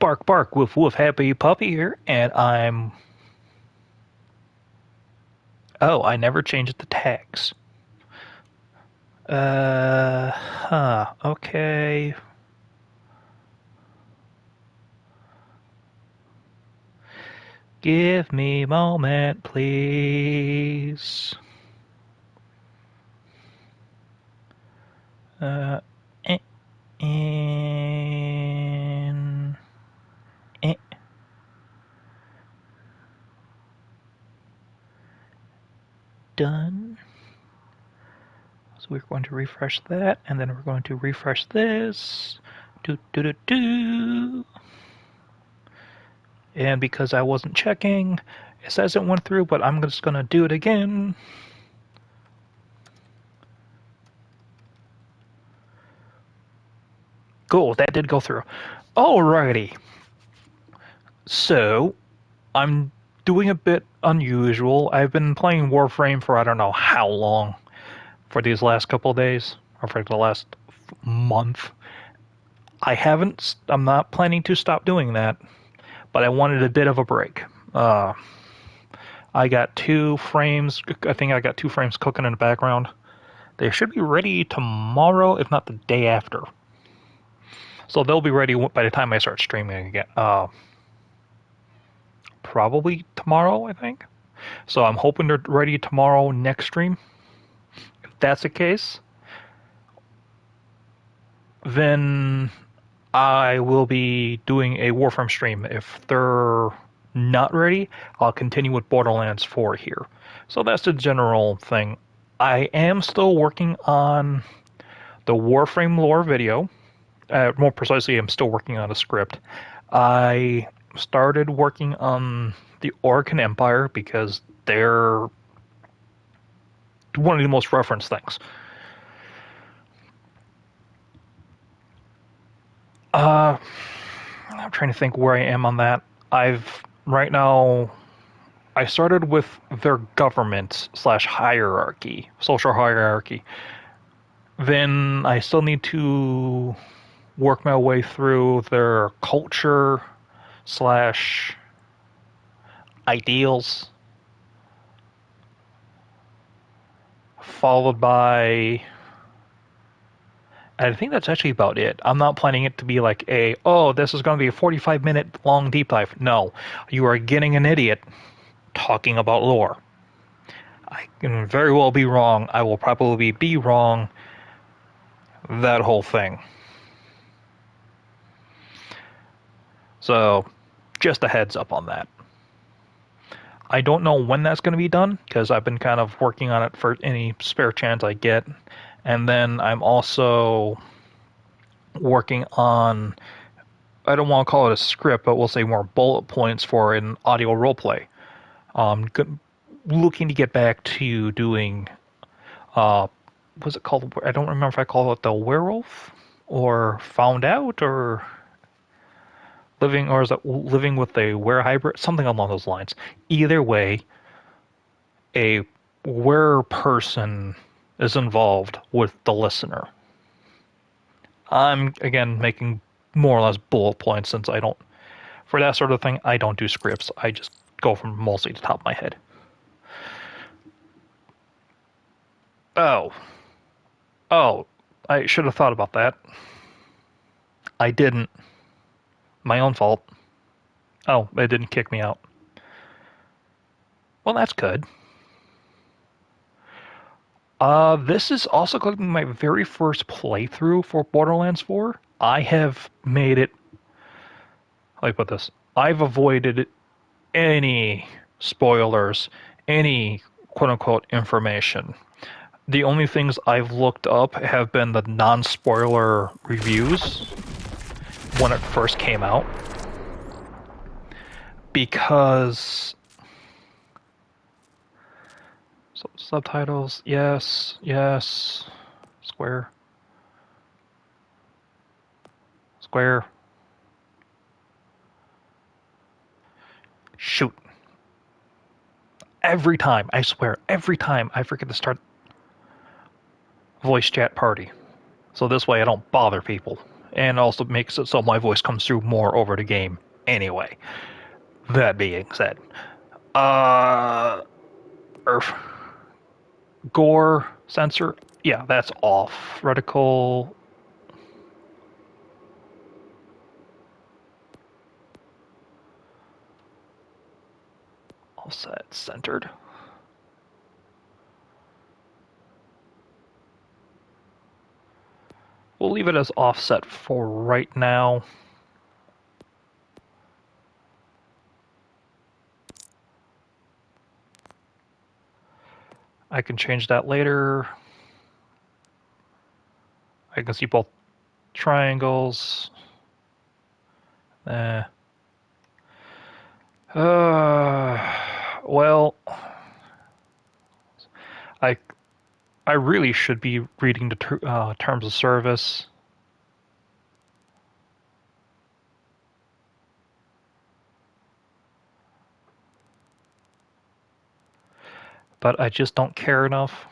Bark Bark Woof Woof Happy Puppy here, and I'm... Oh, I never changed the tags. Okay. Give me a moment, please. Uh, eh, and... Eh. Done. So we're going to refresh that, and then we're going to refresh this. Do do do do. And because I wasn't checking, it says it went through, but I'm just going to do it again. Cool, that did go through. Alrighty. So, I'm doing a bit unusual. I've been playing Warframe for I don't know how long. For these last couple of days, or for the last month. I'm not planning to stop doing that, but I wanted a bit of a break. I got 2 frames, I think I got 2 frames cooking in the background. They should be ready tomorrow, if not the day after. So they'll be ready by the time I start streaming again. Probably tomorrow, I think. So I'm hoping they're ready tomorrow next stream. If that's the case, then I will be doing a Warframe stream. If they're not ready, I'll continue with Borderlands 4 here. So that's the general thing. I am still working on the Warframe lore video. More precisely, I'm still working on a script. I started working on the Orcan Empire because they're one of the most referenced things. I'm trying to think where I am on that. Right now, I started with their government / hierarchy, social hierarchy. Then I still need to work my way through their culture / ideals, followed by... I think that's actually about it. I'm not planning it to be like this is going to be a 45-minute long deep dive. No, you are getting an idiot talking about lore. I can very well be wrong. I will probably be wrong. That whole thing. So, just a heads up on that. I don't know when that's going to be done, because I've been kind of working on it for any spare chance I get. And then I'm also working on, I don't want to call it a script, but we'll say more bullet points for an audio roleplay. Looking to get back to doing, what's it called? I don't remember if I call it the werewolf, or found out, or is it living with a were hybrid? Something along those lines. Either way, a were person is involved with the listener. I'm, again, making more or less bullet points since for that sort of thing, I don't do scripts. I just go from mostly the top of my head. Oh, I should have thought about that. I didn't. My own fault. Oh, it didn't kick me out. Well, that's good. This is also going to be my very first playthrough for Borderlands 4. I have made it... How do I put this? I've avoided any spoilers, any quote-unquote information. The only things I've looked up have been the non-spoiler reviews when it first came out. Because... So, subtitles, yes. Square. Shoot. Every time, I swear, every time I forget to start voice chat party. So this way I don't bother people and also makes it so my voice comes through more over the game anyway. That being said, Earth gore sensor, yeah, that's off. Reticle, offset centered. We'll leave it as offset for right now. I can change that later. I can see both triangles. Well, I I really should be reading the terms of service. But I just don't care enough.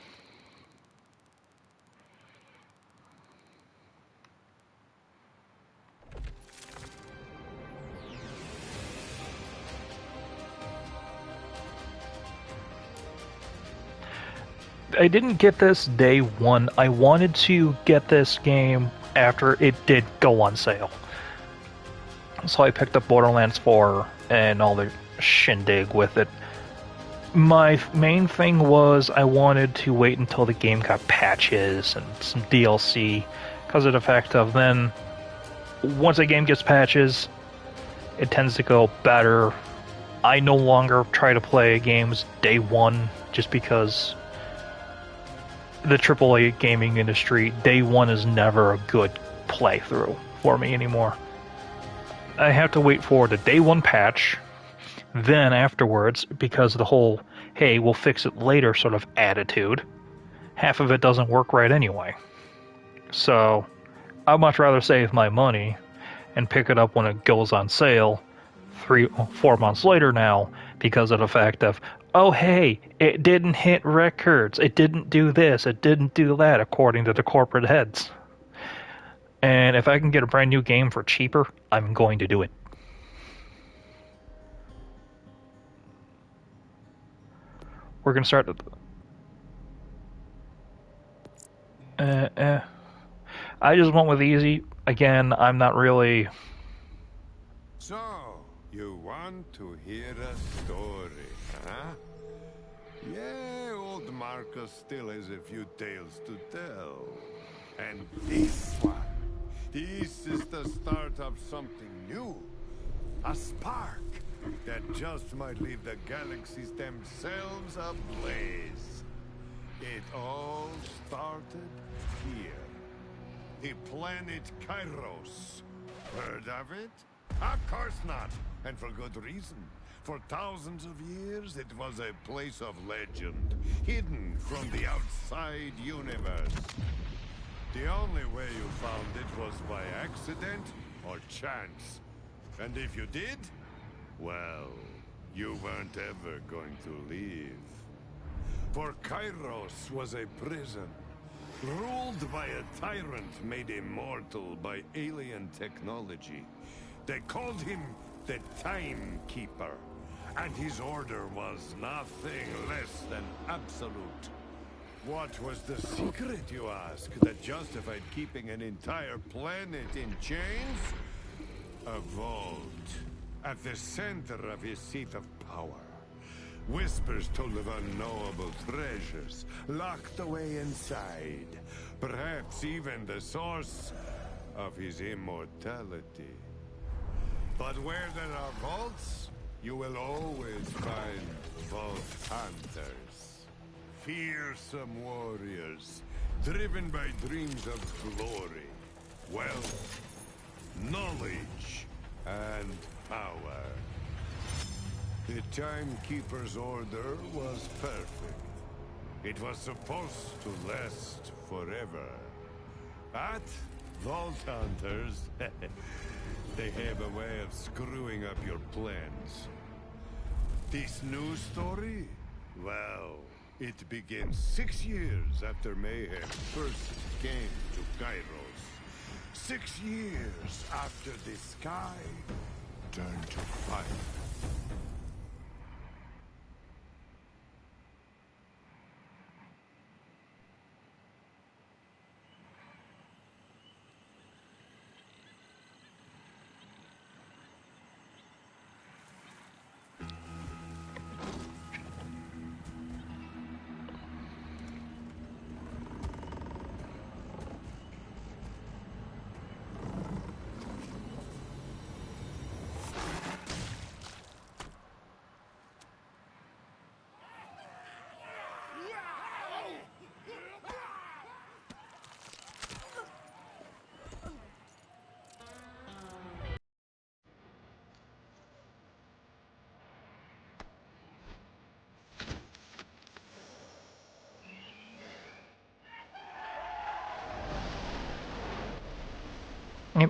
I didn't get this day one. I wanted to get this game after it did go on sale. So I picked up Borderlands 4 and all the shindig with it. My main thing was I wanted to wait until the game got patches and some DLC because of the fact of then once a game gets patches, it tends to go better. I no longer try to play games day one just because the AAA gaming industry, day one is never a good playthrough for me anymore. I have to wait for the day one patch, then afterwards, because of the whole, hey, we'll fix it later sort of attitude, half of it doesn't work right anyway. So, I'd much rather save my money and pick it up when it goes on sale 4 months later now, because of the fact of, oh hey, it didn't hit records, it didn't do this, it didn't do that, according to the corporate heads. And if I can get a brand new game for cheaper, I'm going to do it. We're going to start I just went with easy. Again, I'm not really... So, you want to hear a story, huh? Yeah, old Marcus still has a few tales to tell. And this is the start of something new. A spark that just might leave the galaxies themselves ablaze. It all started here. The planet Kairos. Heard of it? Of course not, and for good reason. For thousands of years, it was a place of legend, hidden from the outside universe. The only way you found it was by accident or chance. And if you did, well, you weren't ever going to leave. For Kairos was a prison, ruled by a tyrant made immortal by alien technology. They called him the Timekeeper, and his order was nothing less than absolute. What was the secret, you ask, that justified keeping an entire planet in chains? A vault at the center of his seat of power. Whispers told of unknowable treasures locked away inside. Perhaps even the source of his immortality. But where there are vaults, you will always find vault hunters. Fearsome warriors, driven by dreams of glory, wealth, knowledge, and power. The Timekeeper's order was perfect. It was supposed to last forever. But Vault Hunters, they have a way of screwing up your plans. This new story? Well, it begins 6 years after Mayhem first came to Kairos. 6 years after the sky turned to fire.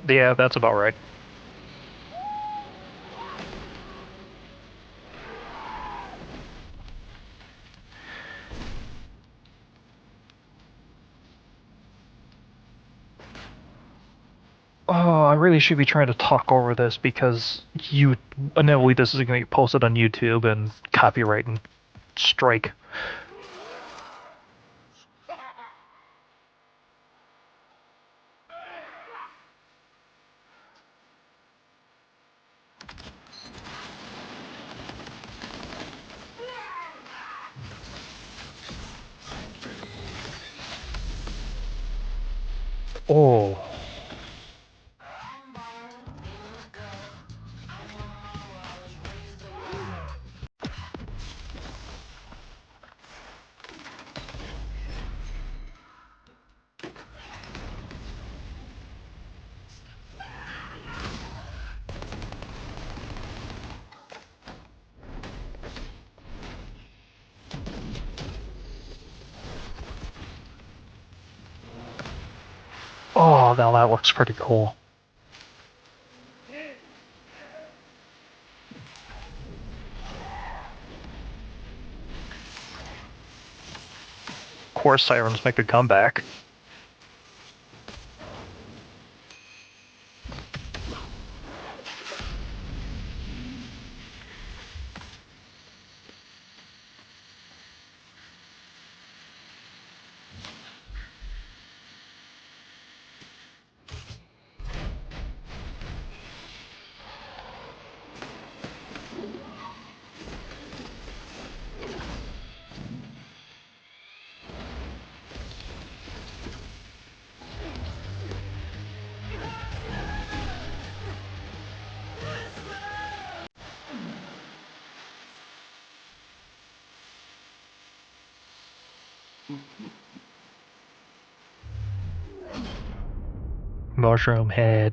Yeah, that's about right. Oh, I really should be trying to talk over this because inevitably this is going to get posted on YouTube and copyright and strike. Oh. Oh, now that looks pretty cool. Of course, sirens make a comeback. Mushroom head.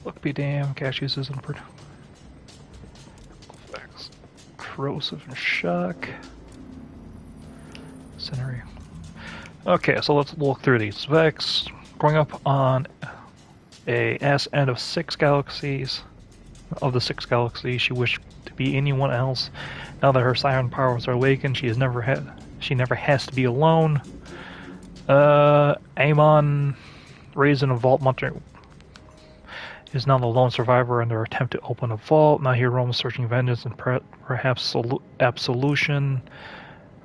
Look be damn, cashews isn't pretty. Corrosive and shock. Scenery. Okay, so let's look through these. Vex, growing up on a ass end of 6 galaxies. Of the 6 galaxies, she wished to be anyone else. Now that her siren powers are awakened, she never has to be alone. Amon, raised in a vault monster, is now the lone survivor in their attempt to open a vault. Now he roams searching vengeance and perhaps absolution.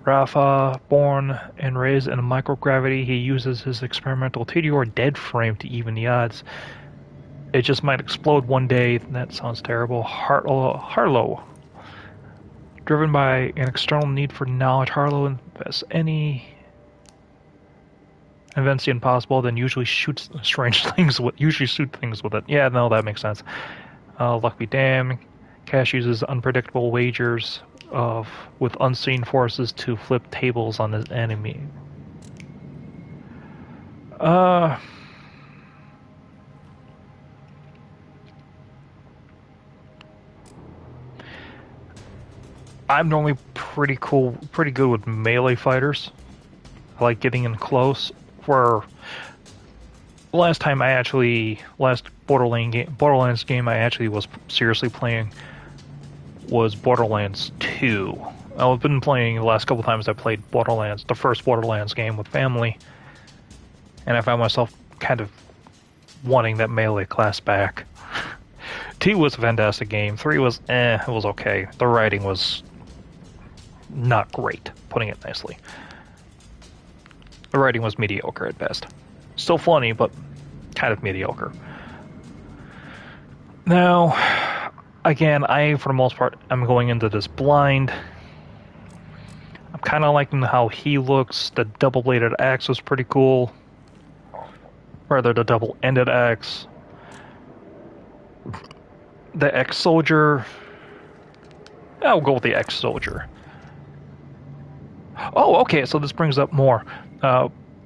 Rafa, born and raised in a microgravity, he uses his experimental Tedior dead frame to even the odds. It just might explode one day. That sounds terrible. Harlow. Driven by an external need for knowledge, Harlow invests the impossible, then usually shoots strange things with it. Yeah, no, that makes sense. Luck be damned. Cash uses unpredictable wagers with unseen forces to flip tables on his enemy. I'm normally pretty good with melee fighters. I like getting in close. Last Borderlands game I actually was seriously playing was Borderlands 2. I've been playing the last couple times I played Borderlands, the first Borderlands game with family, and I found myself kind of wanting that melee class back. 2 was a fantastic game. 3 was it was okay. The writing was not great, putting it nicely. The writing was mediocre at best. Still funny, but kind of mediocre. Now, again, for the most part, I'm going into this blind. I'm kind of liking how he looks. The double-bladed axe was pretty cool. Rather, the double-ended axe. The ex-soldier. I'll go with the ex-soldier. Oh, okay, so this brings up more.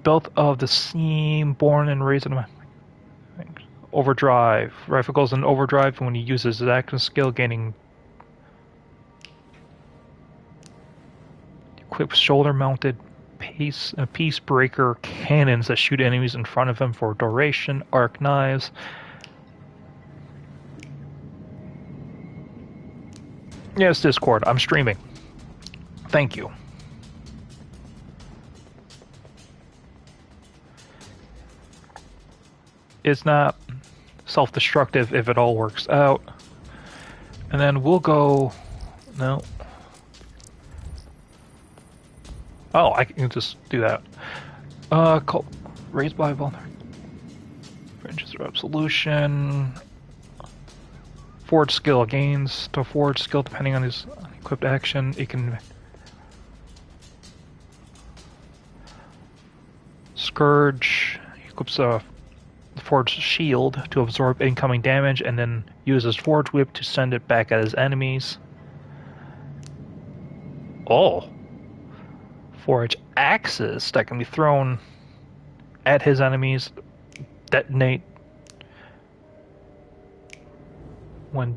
Both of the same born and raised in overdrive. Rifle goes in overdrive when he uses his action skill, gaining equipped shoulder-mounted piece breaker cannons that shoot enemies in front of him for duration, arc knives. Yes, Discord, I'm streaming. Thank you. It's not self-destructive if it all works out. And then we'll go... No. Oh, I can just do that. Raised by vulnerability. Ranges of absolution. Forward skill gains to forward skill depending on his equipped action. It can... Scourge. He equips a Forge shield to absorb incoming damage and then uses Forge Whip to send it back at his enemies. Oh. Forge axes that can be thrown at his enemies, detonate when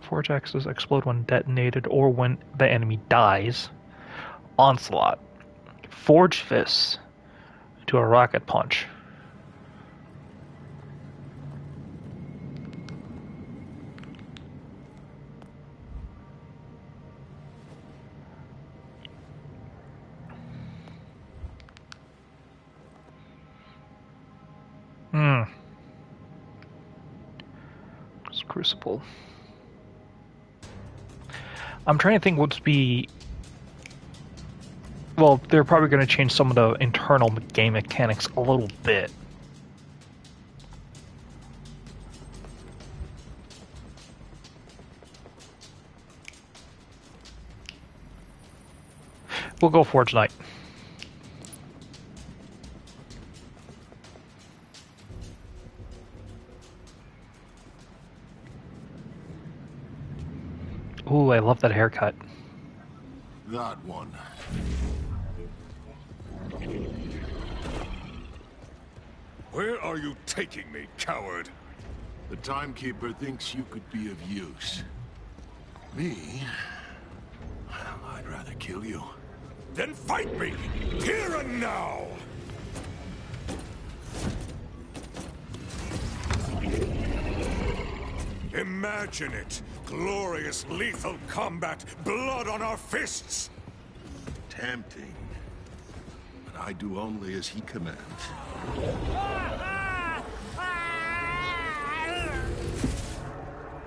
Forge axes explode when detonated or when the enemy dies. Onslaught. Forge fists to a rocket punch. Crucible. I'm trying to think what'd be... Well, they're probably going to change some of the internal game mechanics a little bit. We'll go Forge Knight. Ooh, I love that haircut. That one. Where are you taking me, coward? The Timekeeper thinks you could be of use. Me? I'd rather kill you. Then fight me! Here and now! Imagine it! Glorious, lethal combat! Blood on our fists! Tempting. But I do only as he commands.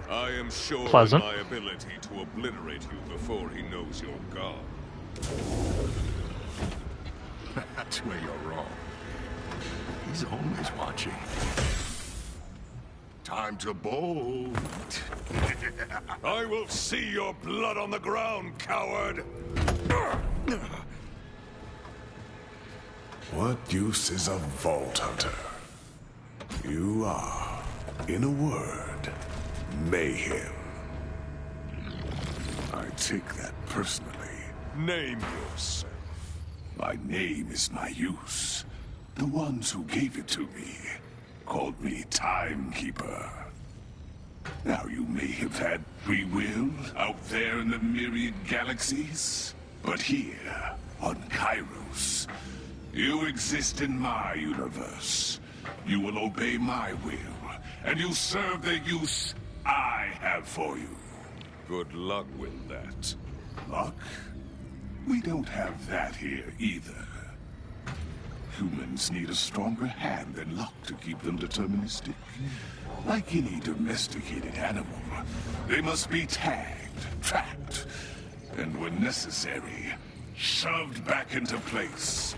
I am sure Pleasant. of my ability to obliterate you before he knows you're gone. That's where you're wrong. He's always watching. Time to bolt. I will see your blood on the ground, coward! What use is a Vault Hunter? You are, in a word, mayhem. I take that personally. Name yourself. My name is my use. The ones who gave it to me called me Timekeeper. Now you may have had free will out there in the myriad galaxies, but here, on Kairos, you exist in my universe. You will obey my will and you serve the use I have for you. Good luck with that. Luck? We don't have that here either. Humans need a stronger hand than luck to keep them deterministic. Like any domesticated animal, they must be tagged, trapped, and when necessary, shoved back into place.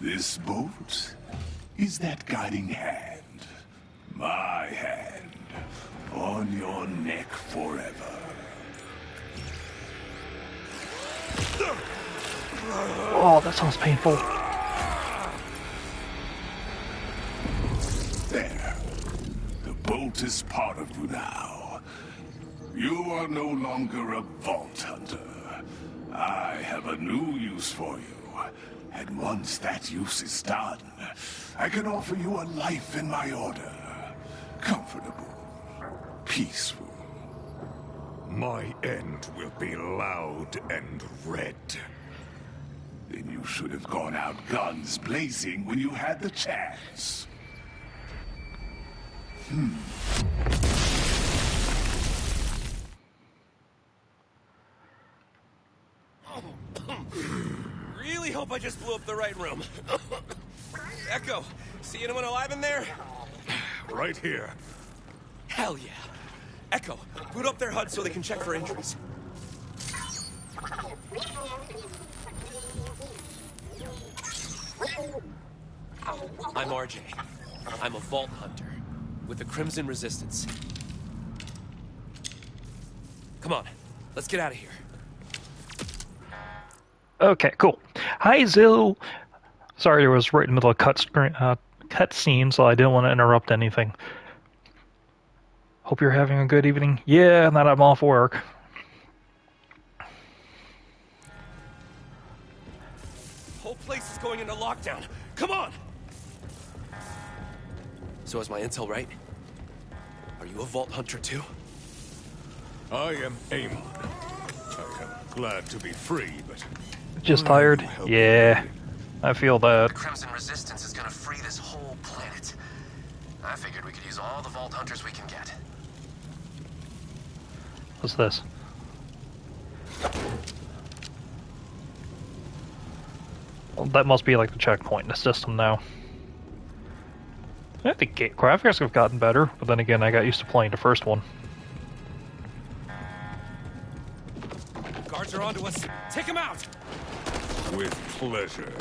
This bolt is that guiding hand. My hand. On your neck forever. Oh, that sounds painful. There. The bolt is part of you now. You are no longer a vault hunter. I have a new use for you. And once that use is done, I can offer you a life in my order. Comfortable. Peaceful. My end will be loud and red. Then you should have gone out guns blazing when you had the chance. Really hope I just blew up the right room. Echo, see anyone alive in there? Right here. Hell yeah. Echo, boot up their HUD so they can check for injuries. I'm RJ. I'm a vault hunter with the Crimson Resistance. Come on, let's get out of here. Okay, cool. Hi, Zill. Sorry, I was right in the middle of cut scene, so I didn't want to interrupt anything. Hope you're having a good evening. Yeah, and that I'm off work. Whole place is going into lockdown. Come on! So is my intel right? Are you a vault hunter too? I am Amon. I am glad to be free, but... Just tired? Yeah, I feel that. The Crimson Resistance is gonna free this whole planet. I figured we could use all the vault hunters we can get. What's this? Well, that must be like the checkpoint in the system now. I think graphics have gotten better, but then again, I got used to playing the first one. Guards are onto us. Take them out! with pleasure.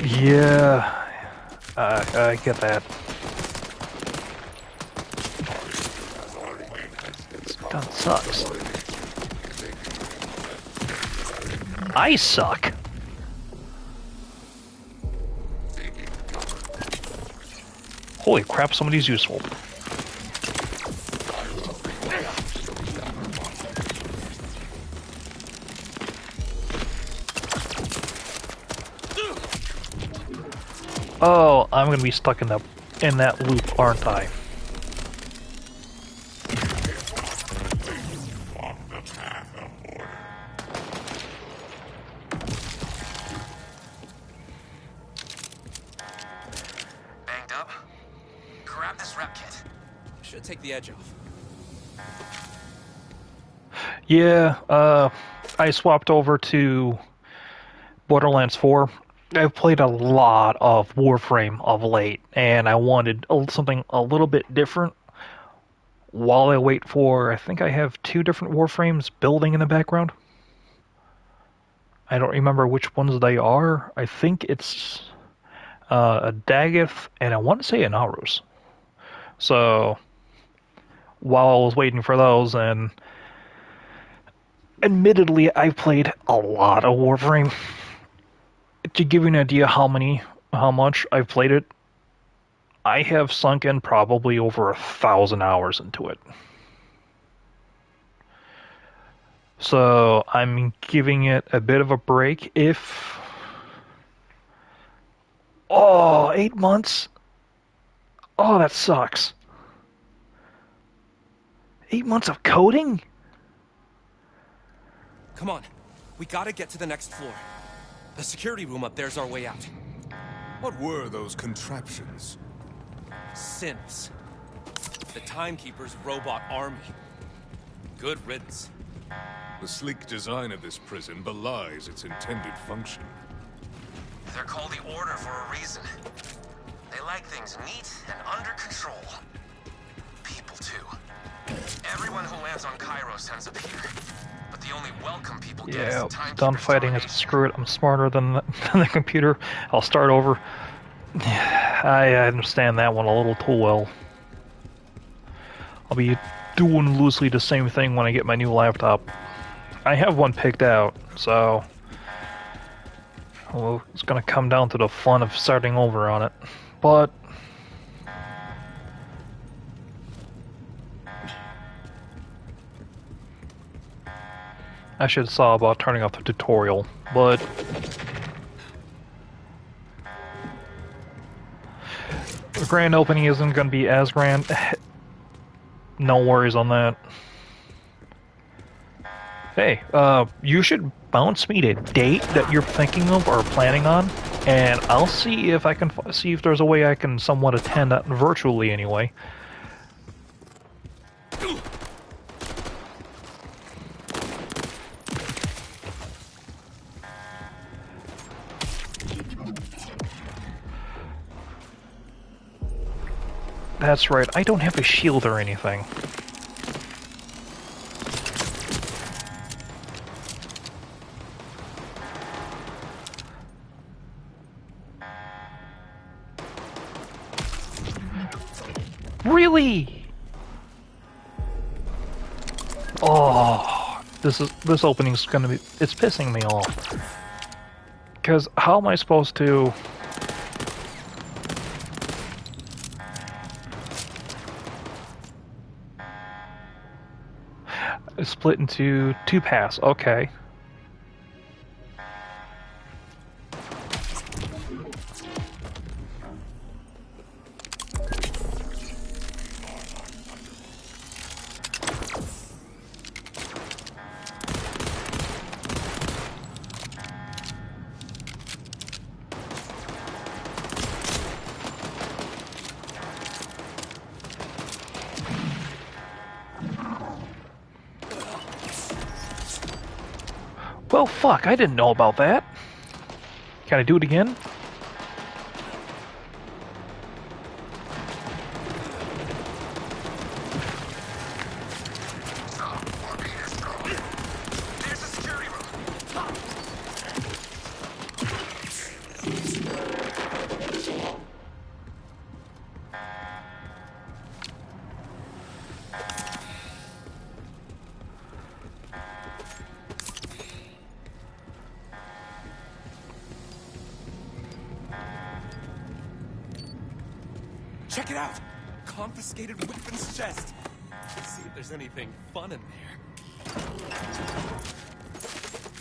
Yeah, I get that. This gun sucks. I suck. Holy crap, somebody's useful. Oh, I'm gonna be stuck in that loop, aren't I? Banged up? Grab this rep kit. Should take the edge off. Yeah, I swapped over to Borderlands 4. I've played a lot of Warframe of late, and I wanted something a little bit different while I wait for... I think I have 2 different Warframes building in the background. I don't remember which ones they are. I think it's a Daggeth, and I want to say an Arus. So, while I was waiting for those, and admittedly, I've played a lot of Warframe. To give you an idea how much I've played it, I have sunk in probably over 1,000 hours into it. So I'm giving it a bit of a break. Oh, 8 months? Oh, that sucks. 8 months of coding? Come on, we gotta get to the next floor. The security room up there's our way out. What were those contraptions? Synths. The Timekeeper's robot army. Good riddance. The sleek design of this prison belies its intended function. They're called the Order for a reason. They like things neat and under control. People, too. Everyone who lands on Kairos ends up here. But the only welcome people get is Yeah, the Timekeeper's done fighting it. domination. Screw it. I'm smarter than the computer. I'll start over. I understand that one a little too well. I'll be doing loosely the same thing when I get my new laptop. I have one picked out, so well, it's gonna come down to the fun of starting over on it. But I should have saw about turning off the tutorial, but the grand opening isn't going to be as grand. No worries on that. Hey, you should bounce me the date that you're thinking of or planning on, and I'll see if I can see if there's a way I can somewhat attend that virtually anyway. That's right, I don't have a shield or anything. Really? Oh, this opening's gonna be, it's pissing me off. Cause how am I supposed to split into two paths? Okay. Well, fuck, I didn't know about that. Can I do it again? There's a security room. Check it out! Confiscated weapons chest. Let's see if there's anything fun in there.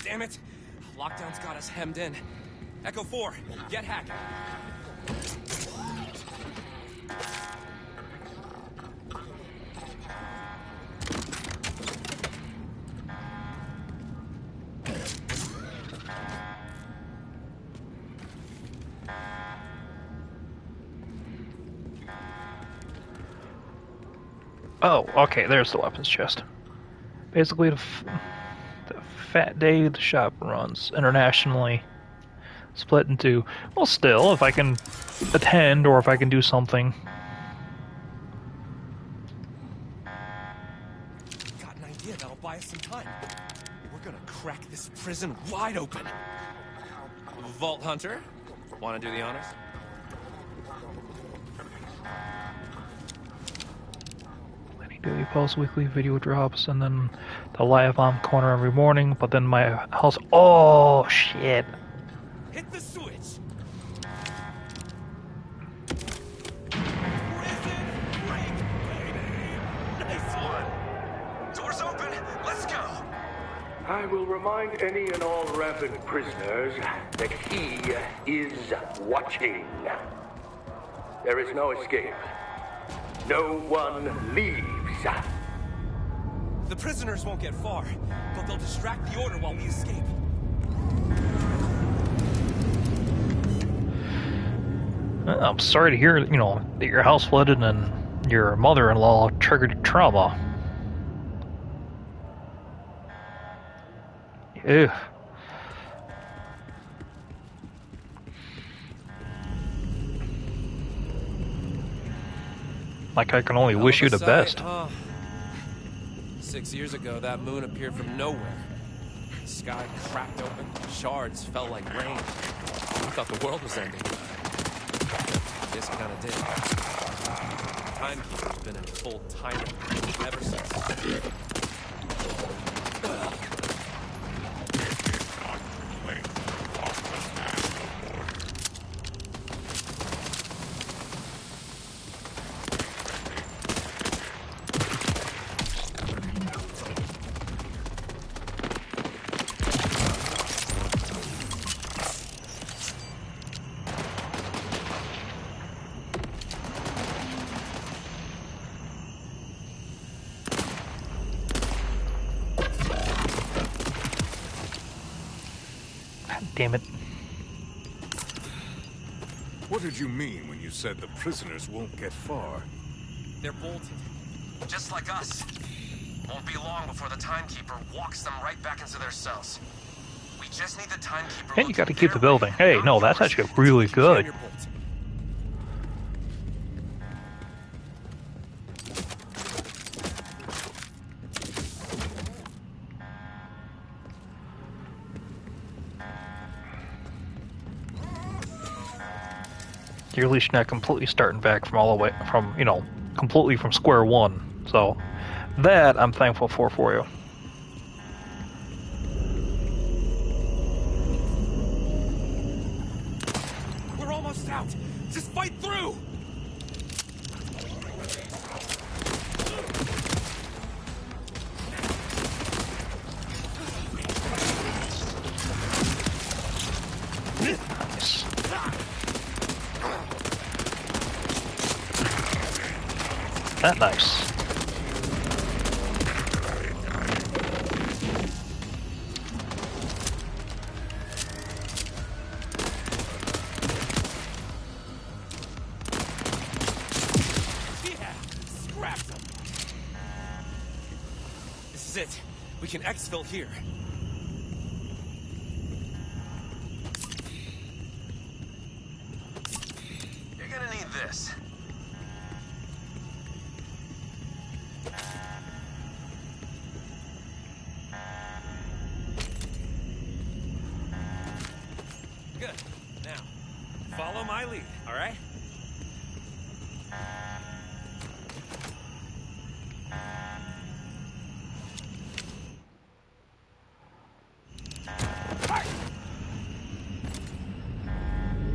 Damn it! Lockdown's got us hemmed in. Echo 4, get hacking. Oh, okay, there's the weapons chest. Basically, the fat day the shop runs internationally, split into, well, still, if I can attend or if I can do something. Got an idea that'll buy us some time. We're gonna crack this prison wide open. Vault Hunter, wanna do the honors? Daily post, weekly video drops, and then the live on corner every morning. But then my house. Oh shit! Hit the switch. Nice one. Doors open. Let's go. I will remind any and all rampant prisoners that he is watching. There is no escape. No one leaves. The prisoners won't get far, but they'll distract the order while we escape. I'm sorry to hear, that your house flooded and your mother-in-law triggered trauma. Ew. Like, I can only wish you the best. 6 years ago, that moon appeared from nowhere. The sky cracked open, shards fell like rain. I thought the world was ending. This kind of did. Timekeeper's been in full time ever since. Damn it. What did you mean when you said the prisoners won't get far? They're bolted. Just like us. Won't be long before the Timekeeper walks them right back into their cells. We just need the Timekeeper. And you gotta keep the building. Hey, no, that's actually really good. You're at least not completely starting back from all the way from, completely from square one. So that I'm thankful for you. We're almost out. Just fight through. Nice. That nice. Yeah, scrapped them. This is it. We can exfil here. You're gonna need this. Good. Now, follow my lead, all right?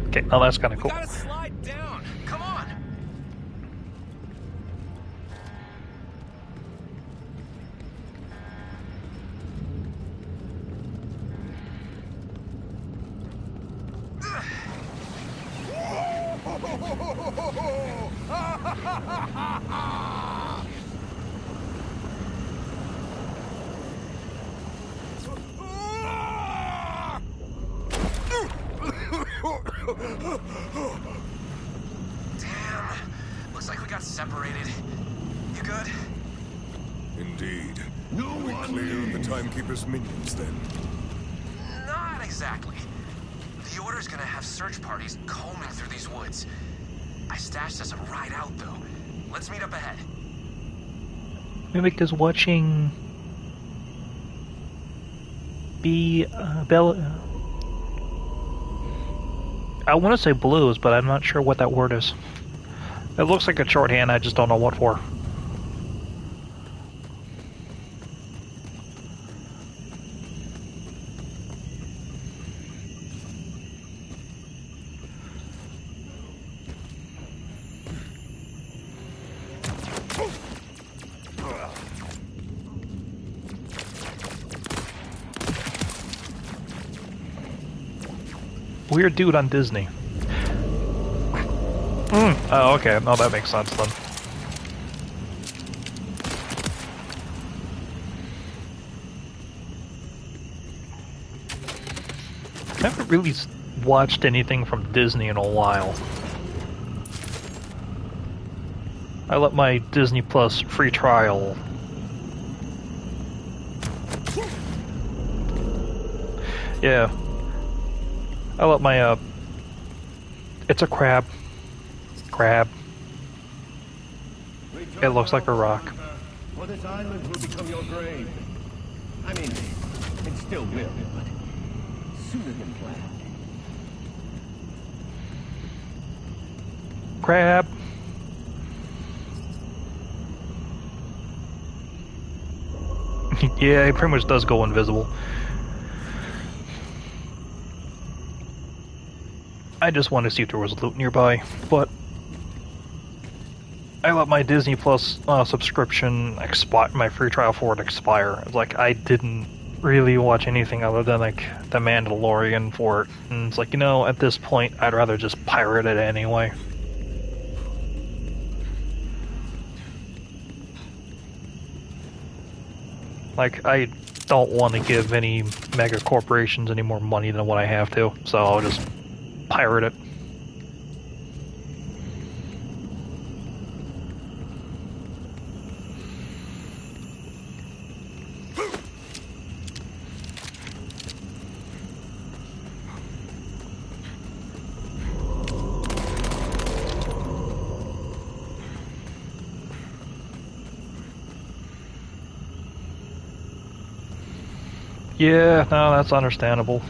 Okay, now that's kind of cool. We gotta slide down. Come on. Damn. Looks like we got separated. You good? Indeed. Are we clear of the Timekeeper's minions, then? Not exactly. The Order's gonna have search parties combing through these woods. I stashed us a ride out, though. Let's meet up ahead. Mimic is watching Bella. I want to say blues, but I'm not sure what that word is. It looks like a shorthand, I just don't know what for. Weird dude on Disney. Oh, okay. No, that makes sense then. I haven't really watched anything from Disney in a while. I let my Disney Plus free trial. Yeah. I let my, it's a crab. Crab. It looks like a rock. Or this island will become your grave. I mean, it still will, but sooner than planned. Crab. Yeah, it pretty much does go invisible. I just wanted to see if there was loot nearby, but I let my Disney Plus subscription expire, my free trial for it expire. It's like I didn't really watch anything other than like The Mandalorian for it, and it's like, you know, at this point, I'd rather just pirate it anyway. Like, I don't want to give any mega corporations any more money than what I have to, so I'll just pirate it. Yeah, no, that's understandable.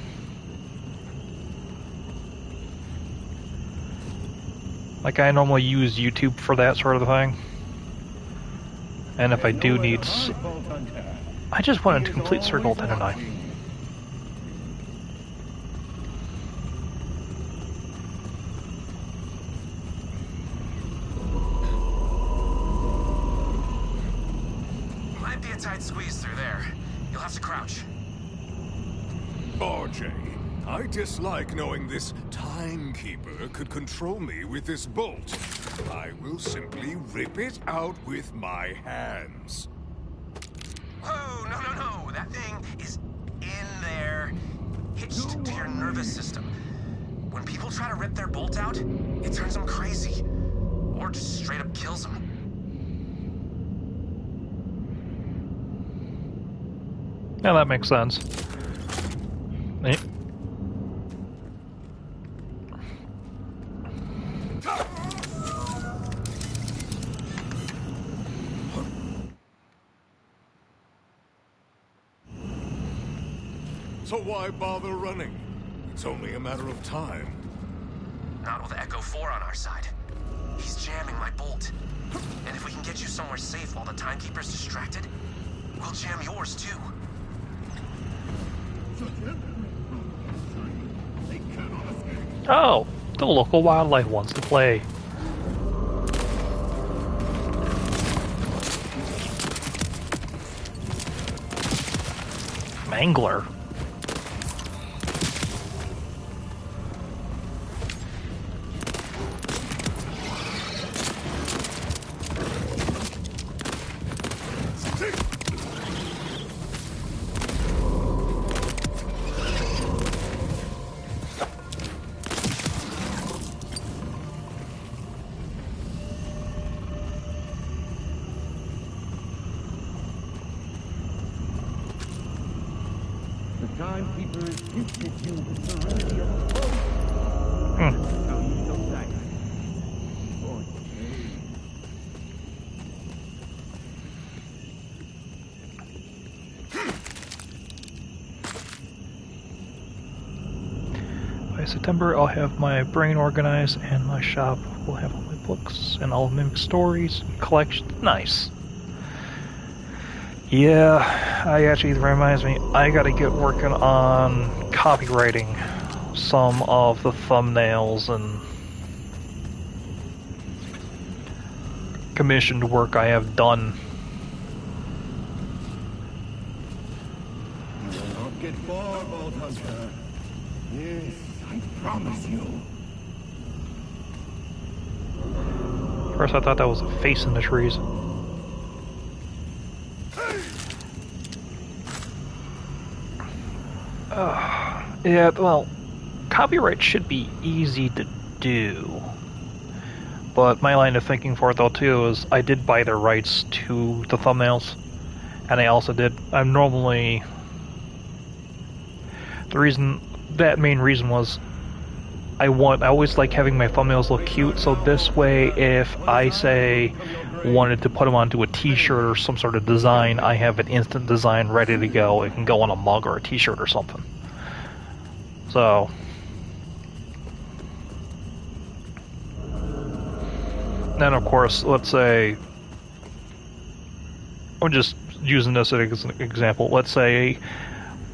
Like, I normally use YouTube for that sort of thing. And if I do need... I just went into complete circle, didn't I? Might be a tight squeeze through there. You'll have to crouch. RJ, I dislike knowing this timekeeper could control me with this bolt. I will simply rip it out with my hands. Whoa, no. That thing is in there, hitched to your nervous system. When people try to rip their bolt out, it turns them crazy. Or just straight up kills them. Yeah, that makes sense. Eh. So why bother running? It's only a matter of time. Not with Echo 4 on our side. He's jamming my bolt. And if we can get you somewhere safe while the Timekeeper's distracted, we'll jam yours too. Oh, the local wildlife wants to play. Mangler. Timekeeper is gifted you the serenity of a soul. How you so silent. By September, I'll have my brain organized and my shop will have all my books and all mimic stories and collections. Nice. Yeah, I actually, it reminds me, I gotta get working on copywriting some of the thumbnails and commissioned work I have done. You will not get far, Vault Hunter. Yes, I promise you. First I thought that was a face in the trees. Yeah, well, copyright should be easy to do. But my line of thinking for it though too is I did buy the rights to the thumbnails, and I also did. I'm normally that main reason was I always like having my thumbnails look cute. So this way, if I say wanted to put them onto a T-shirt or some sort of design, I have an instant design ready to go. It can go on a mug or a T-shirt or something. So. Then, of course, let's say, I'm just using this as an example. Let's say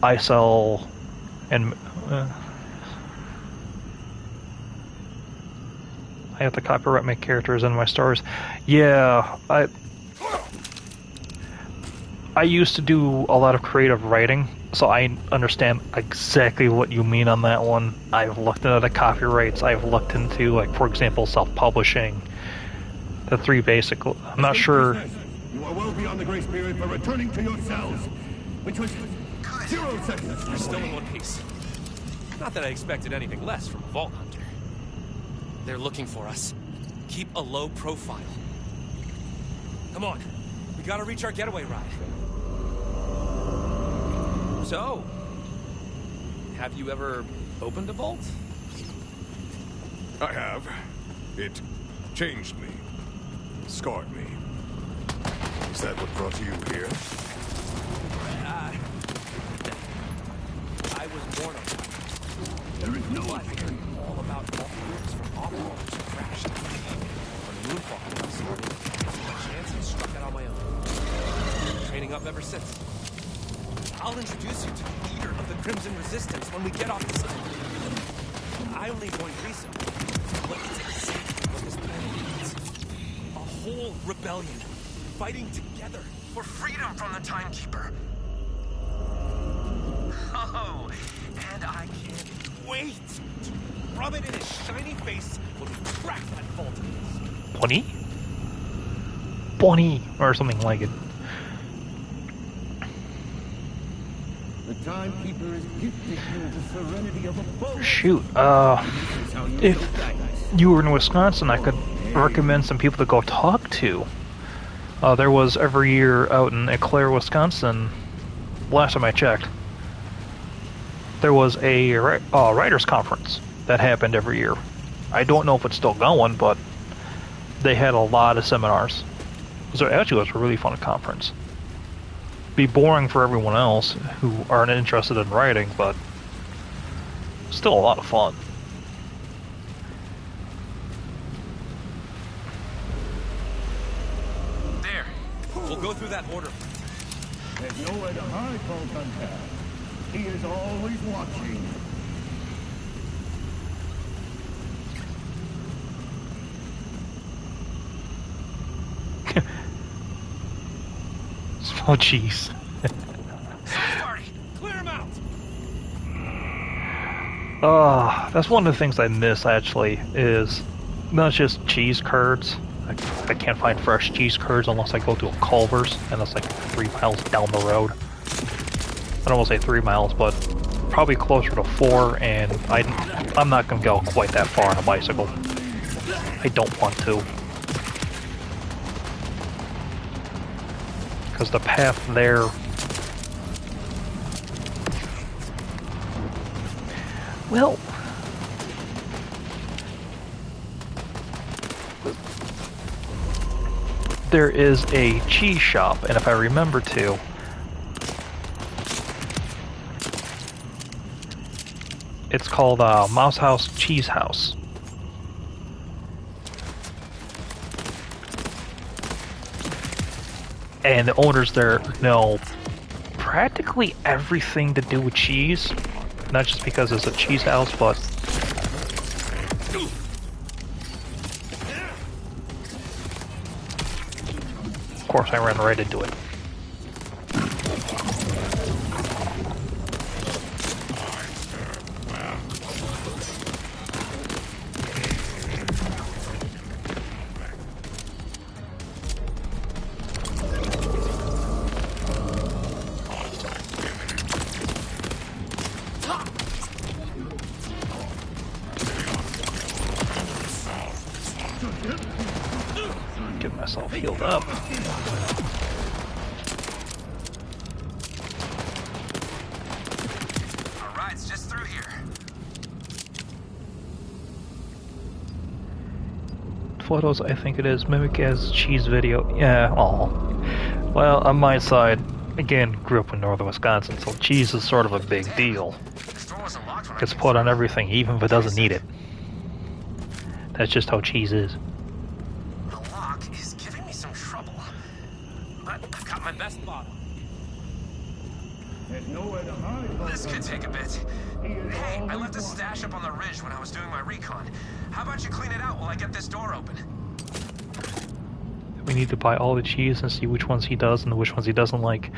I sell, and I have to copyright my characters and my stars. Yeah, I used to do a lot of creative writing, so I understand exactly what you mean on that one. I've looked into the copyrights. I've looked into, like, for example, self-publishing. The three basic. I'm not sure. You are well beyond the grace period for returning to your cells, which was 0 seconds. We're still in one piece. Not that I expected anything less from a Vault Hunter. They're looking for us. Keep a low profile. Come on, we gotta reach our getaway ride. So, have you ever opened a vault? I have. It changed me. Scarred me. Is that what brought you here? I was born on one. There is no But all about all groups from off-world to crash. When the moonfall started, I took a chance and struck it on my own. Training up ever since. I'll introduce you to the leader of the Crimson Resistance when we get off this island. I only joined recently, but it's exactly what this planet needs. A whole rebellion, fighting together For freedom from the Timekeeper. Oh, and I can't wait to rub it in his shiny face when we crack that vault of his. Bonnie, or something like it. The Timekeeper is gifted you the serenity of a bow. Shoot, if you were in Wisconsin, I could recommend some people to go talk to. There was every year out in Eau Claire, Wisconsin, last time I checked, there was a writers' conference that happened every year. I don't know if it's still going, but they had a lot of seminars. So actually it was a really fun conference. Be boring for everyone else who aren't interested in writing, but still a lot of fun. There. We'll go through that order. There's nowhere to hide, Vault Hunter. He is always watching. Small cheese. Clear him out. That's one of the things I miss, actually, is not just cheese curds. I can't find fresh cheese curds unless I go to a Culver's, and that's like 3 miles down the road. I don't want to say 3 miles, but probably closer to 4, and I'm not going to go quite that far on a bicycle. I don't want to. Because the path there... Well... there is a cheese shop, and if I remember to... it's called Mouse House Cheese House. And the owners there know practically everything to do with cheese. Not just because it's a cheese house, but... of course, I ran right into it. healed up. Our ride's just through here. Photos, I think it is. Mimic as cheese video. Yeah, aw. Well, on my side, again, grew up in northern Wisconsin, so cheese is sort of a big deal. This door wasn't locked when I Gets came put on through. everything, even if it doesn't need it. That's just how cheese is. The lock is giving me some trouble. But I've got my best bottle. There's nowhere to hide. This could take a bit. Hey, I left a stash up on the ridge when I was doing my recon. How about you clean it out while I get this door open? We need to buy all the cheese and see which ones he does and which ones he doesn't like.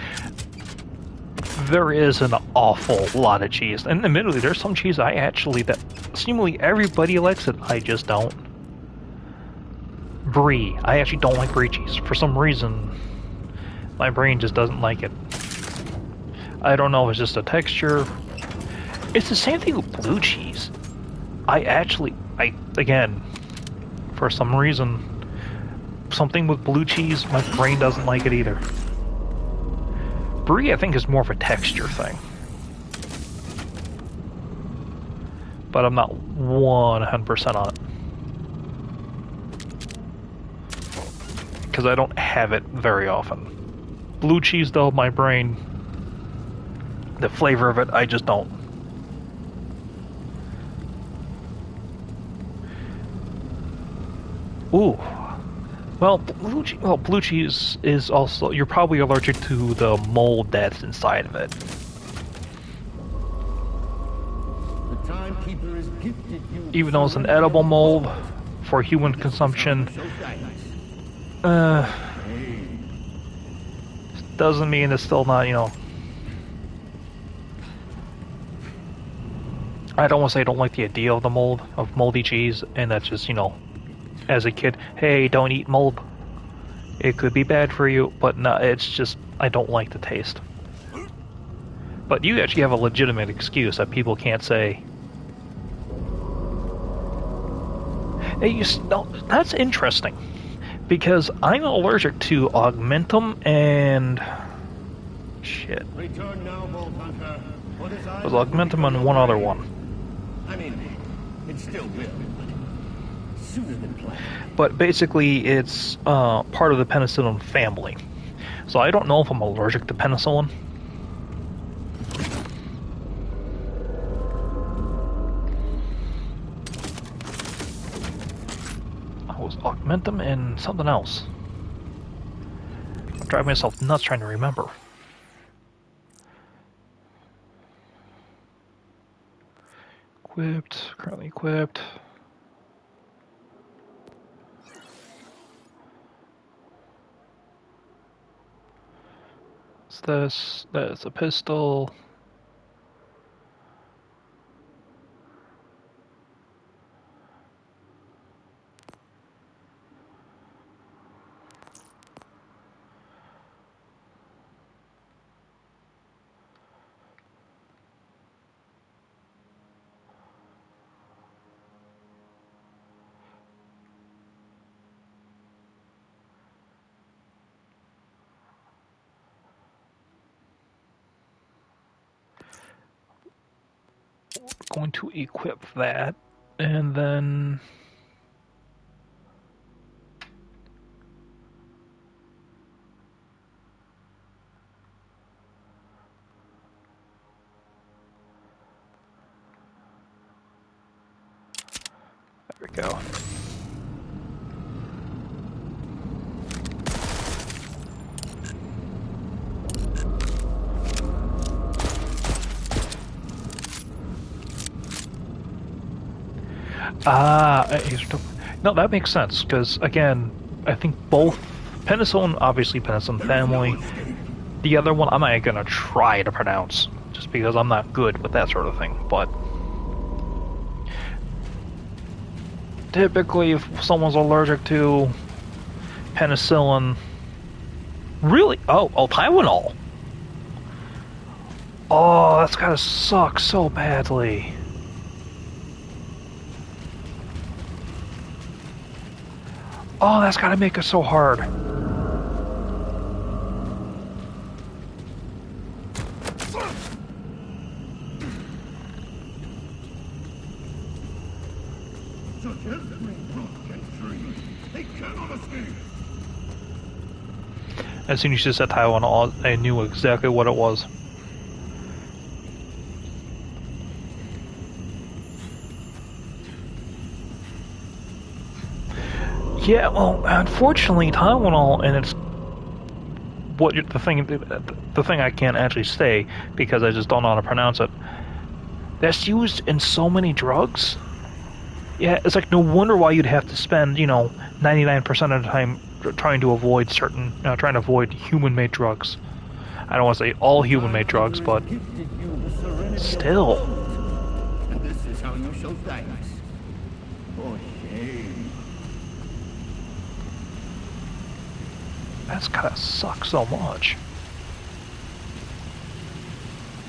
There is an awful lot of cheese. And admittedly, there's some cheese I actually, that seemingly everybody likes it, I just don't. Brie. I actually don't like brie cheese. For some reason, my brain just doesn't like it. I don't know if it's just a texture. It's the same thing with blue cheese. Again, for some reason, something with blue cheese, my brain doesn't like it either. Brie, I think, is more of a texture thing. But I'm not 100% on it. Because I don't have it very often. Blue cheese, though, my brain, the flavor of it, I just don't. Ooh. Well, blue cheese is also... You're probably allergic to the mold that's inside of it. The timekeeper is gifted you. Even though it's an edible mold for human consumption, doesn't mean it's still not, you know... I don't want to say I don't like the idea of the mold, of moldy cheese, and that's just, you know... As a kid, hey, don't eat mold. It could be bad for you, but no, it's just, I don't like the taste. But you actually have a legitimate excuse that people can't say. Hey, no, that's interesting. Because I'm allergic to augmentum and... Shit. Return now, Vault Hunter. What is It was augmentum and one other one. I mean, it still will. Sooner than planned. But basically, it's part of the penicillin family. So I don't know if I'm allergic to penicillin. I was augmentum and something else. I'm driving myself nuts trying to remember. Equipped, currently equipped. This, that's a pistol. Going to equip that, and then there we go. No, that makes sense, because, again, I think both penicillin, obviously penicillin family, the other one I'm not going to try to pronounce, just because I'm not good with that sort of thing, but typically if someone's allergic to penicillin, really? Oh, Tylenol! Oh, that's gotta suck so badly. Oh, that's gotta make it so hard. As soon as you said Taiwan, I knew exactly what it was. Yeah, well, unfortunately, Tylenol, and it's the thing I can't actually say because I just don't know how to pronounce it. That's used in so many drugs. Yeah, it's like no wonder why you'd have to spend 99% of the time trying to avoid trying to avoid human-made drugs. I don't want to say all human-made drugs, but still. And this is how you show thanks. For shame. That's gotta suck so much.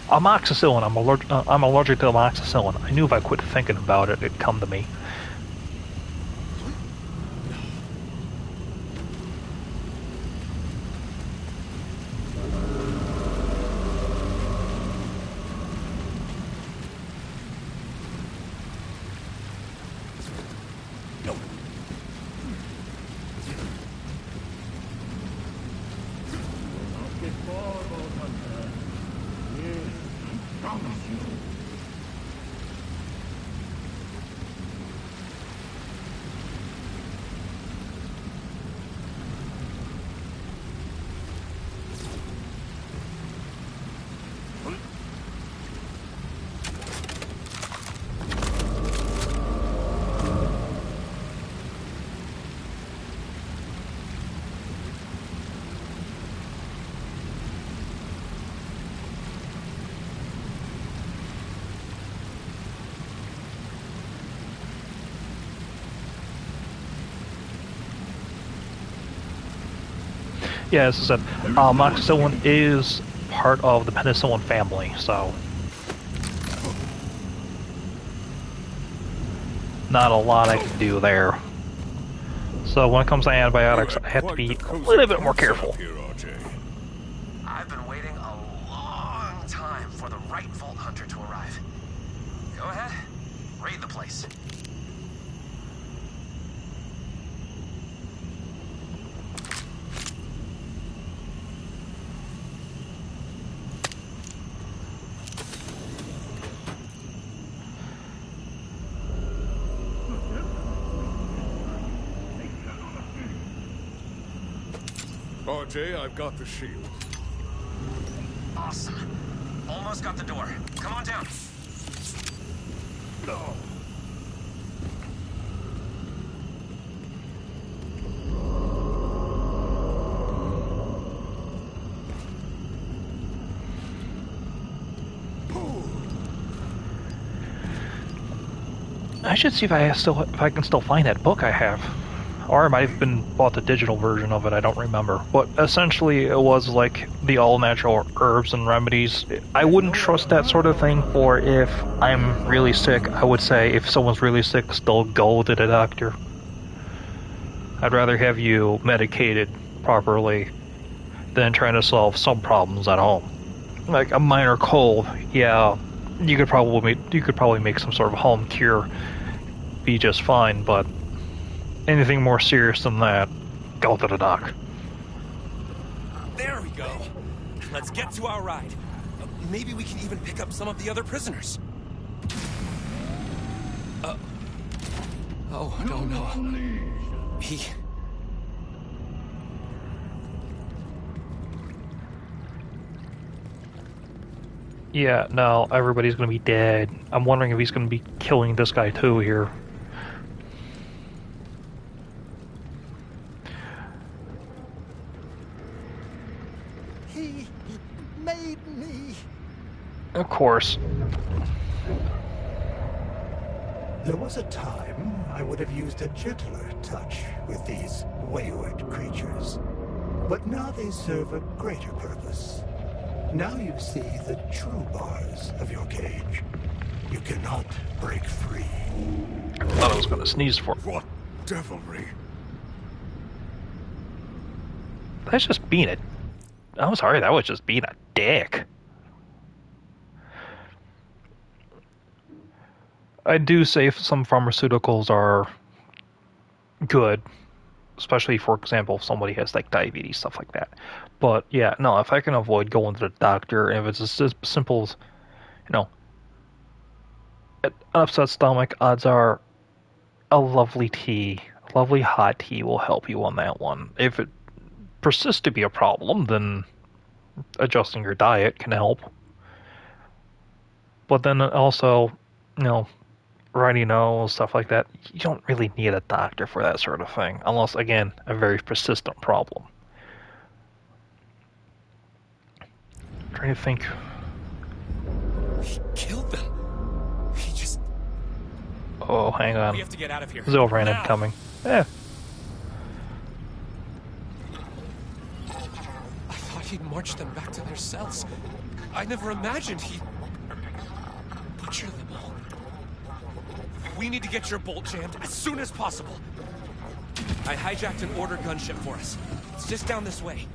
Amoxicillin. I'm allergic to amoxicillin. I knew if I quit thinking about it, it'd come to me. Yeah, as I said, amoxicillin is part of the penicillin family, so not a lot I can do there. So when it comes to antibiotics, I have to be a little bit more careful. I've been waiting a long time for the right Vault Hunter to arrive. Go ahead, raid the place. RJ, I've got the shield. Awesome. Almost got the door. Come on down. No. I should see if I can still find that book I have. Or I might have been bought the digital version of it, I don't remember. But essentially it was like the all-natural herbs and remedies. I wouldn't trust that sort of thing for if I'm really sick. I would say if someone's really sick, still go to the doctor. I'd rather have you medicated properly than trying to solve some problems at home. Like a minor cold, yeah, you could probably make some sort of home cure, be just fine, but anything more serious than that, go to the doc. There we go. Let's get to our ride. Maybe we can even pick up some of the other prisoners. Oh, no. He... Yeah, no, everybody's gonna be dead. I'm wondering if he's gonna be killing this guy too here. He made me. Of course. There was a time I would have used a gentler touch with these wayward creatures. But now they serve a greater purpose. Now you see the true bars of your cage. You cannot break free. I thought I was gonna sneeze for What devilry? That's just being a... I'm sorry, that was just being a dick. I do say some pharmaceuticals are good, especially, for example, if somebody has like diabetes, stuff like that. But yeah, no, if I can avoid going to the doctor, if it's as simple as, you know, an upset stomach, odds are a lovely tea, a lovely hot tea will help you on that one. If it persists to be a problem, then adjusting your diet can help. But then also, you know, runny nose, stuff like that, you don't really need a doctor for that sort of thing, unless, again, a very persistent problem. I'm trying to think. He killed them. He just... Oh, hang on. We have to get out of here. Zilran Now. incoming. Eh. I thought he'd march them back to their cells. I never imagined he'd butcher them all. We need to get your bolt jammed as soon as possible. I hijacked an order gunship for us. It's just down this way.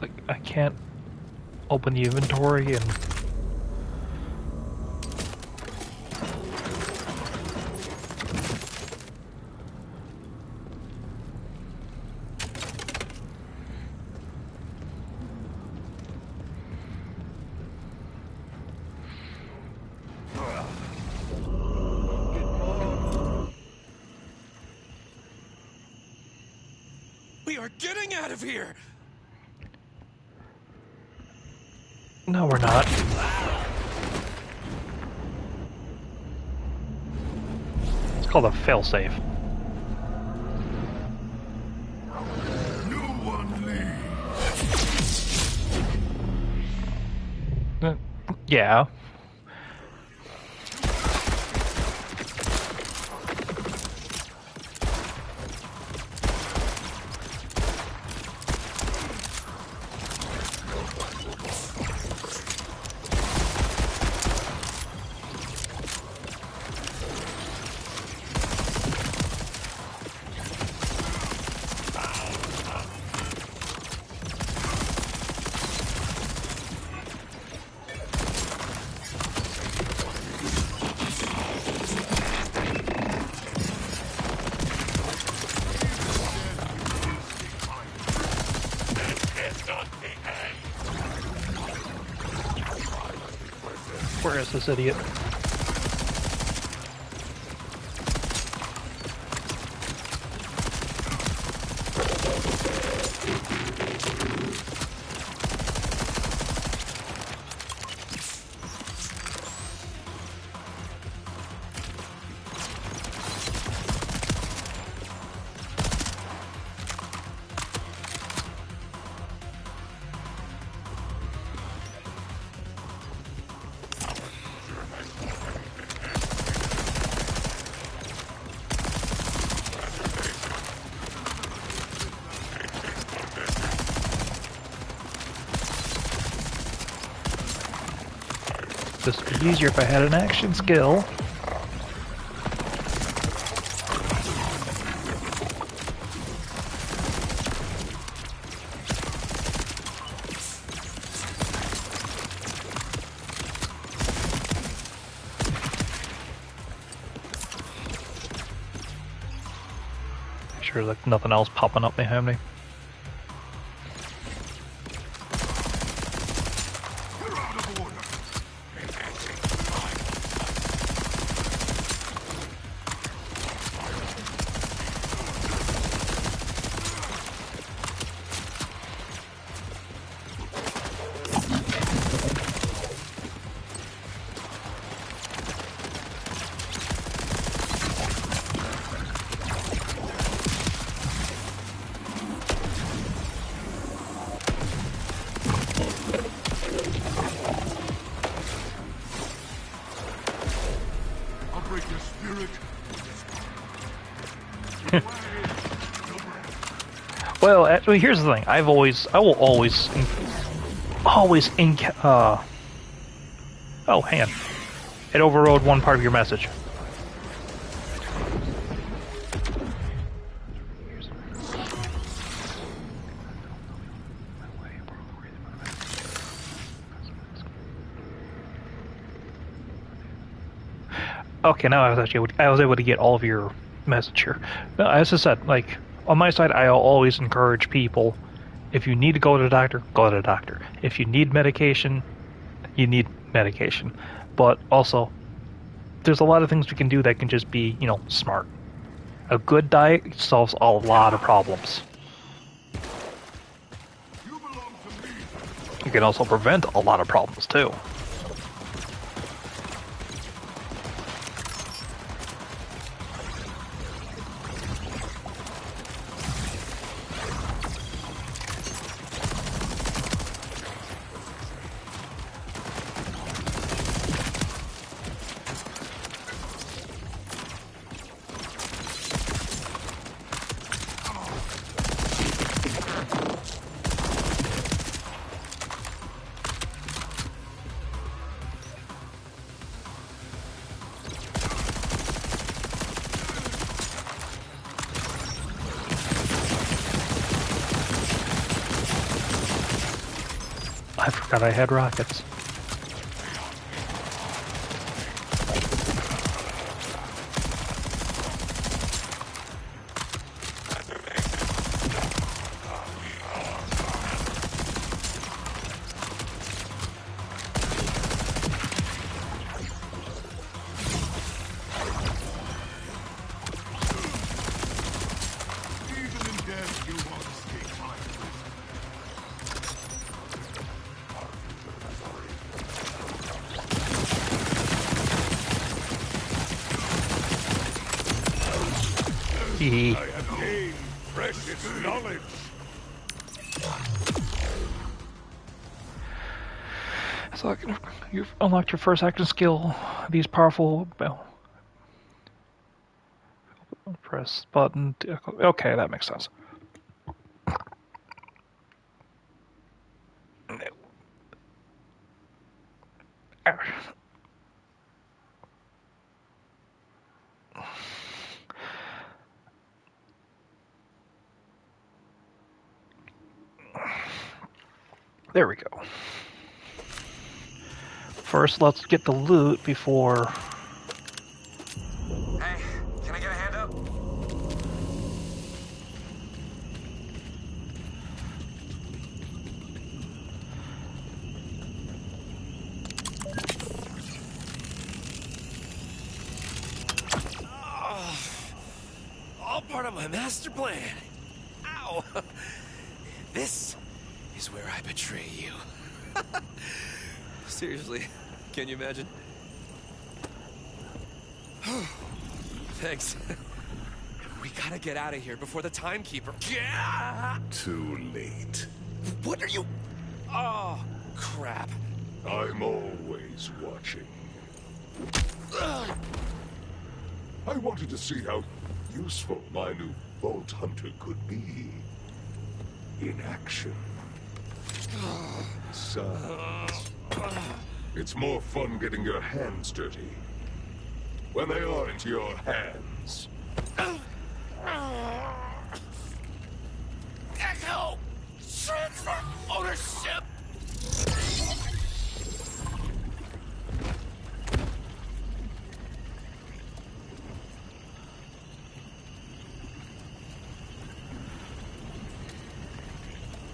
Like, I can't open the inventory and... We are getting out of here! No, we're not. It's called a failsafe. No one leaves. Yeah. Where is this idiot? This would be easier if I had an action skill. Make sure there's like nothing else popping up behind me. Well, actually, here's the thing. I will always, oh, hang on. It overrode one part of your message. Okay, now I was able to get all of your message here. No, as I said, like on my side, I'll always encourage people: if you need to go to the doctor, go to the doctor. If you need medication, you need medication. But also, there's a lot of things we can do that can just be, smart. A good diet solves a lot of problems. You can also prevent a lot of problems too. I forgot I had rockets. I have gained precious knowledge. So you've unlocked your first action skill. These powerful. Well, press button. Okay, that makes sense. There we go. First, let's get the loot before... Hey, can I get a hand up? All part of my master plan. Ow! This is where I betray you. Seriously, can you imagine? Thanks. We gotta get out of here before the timekeeper. Too late. What are you? Oh, crap. I'm always watching. I wanted to see how useful my new Vault Hunter could be. In action. Besides, it's more fun getting your hands dirty. When they aren't your hands. Echo! Transfer ownership!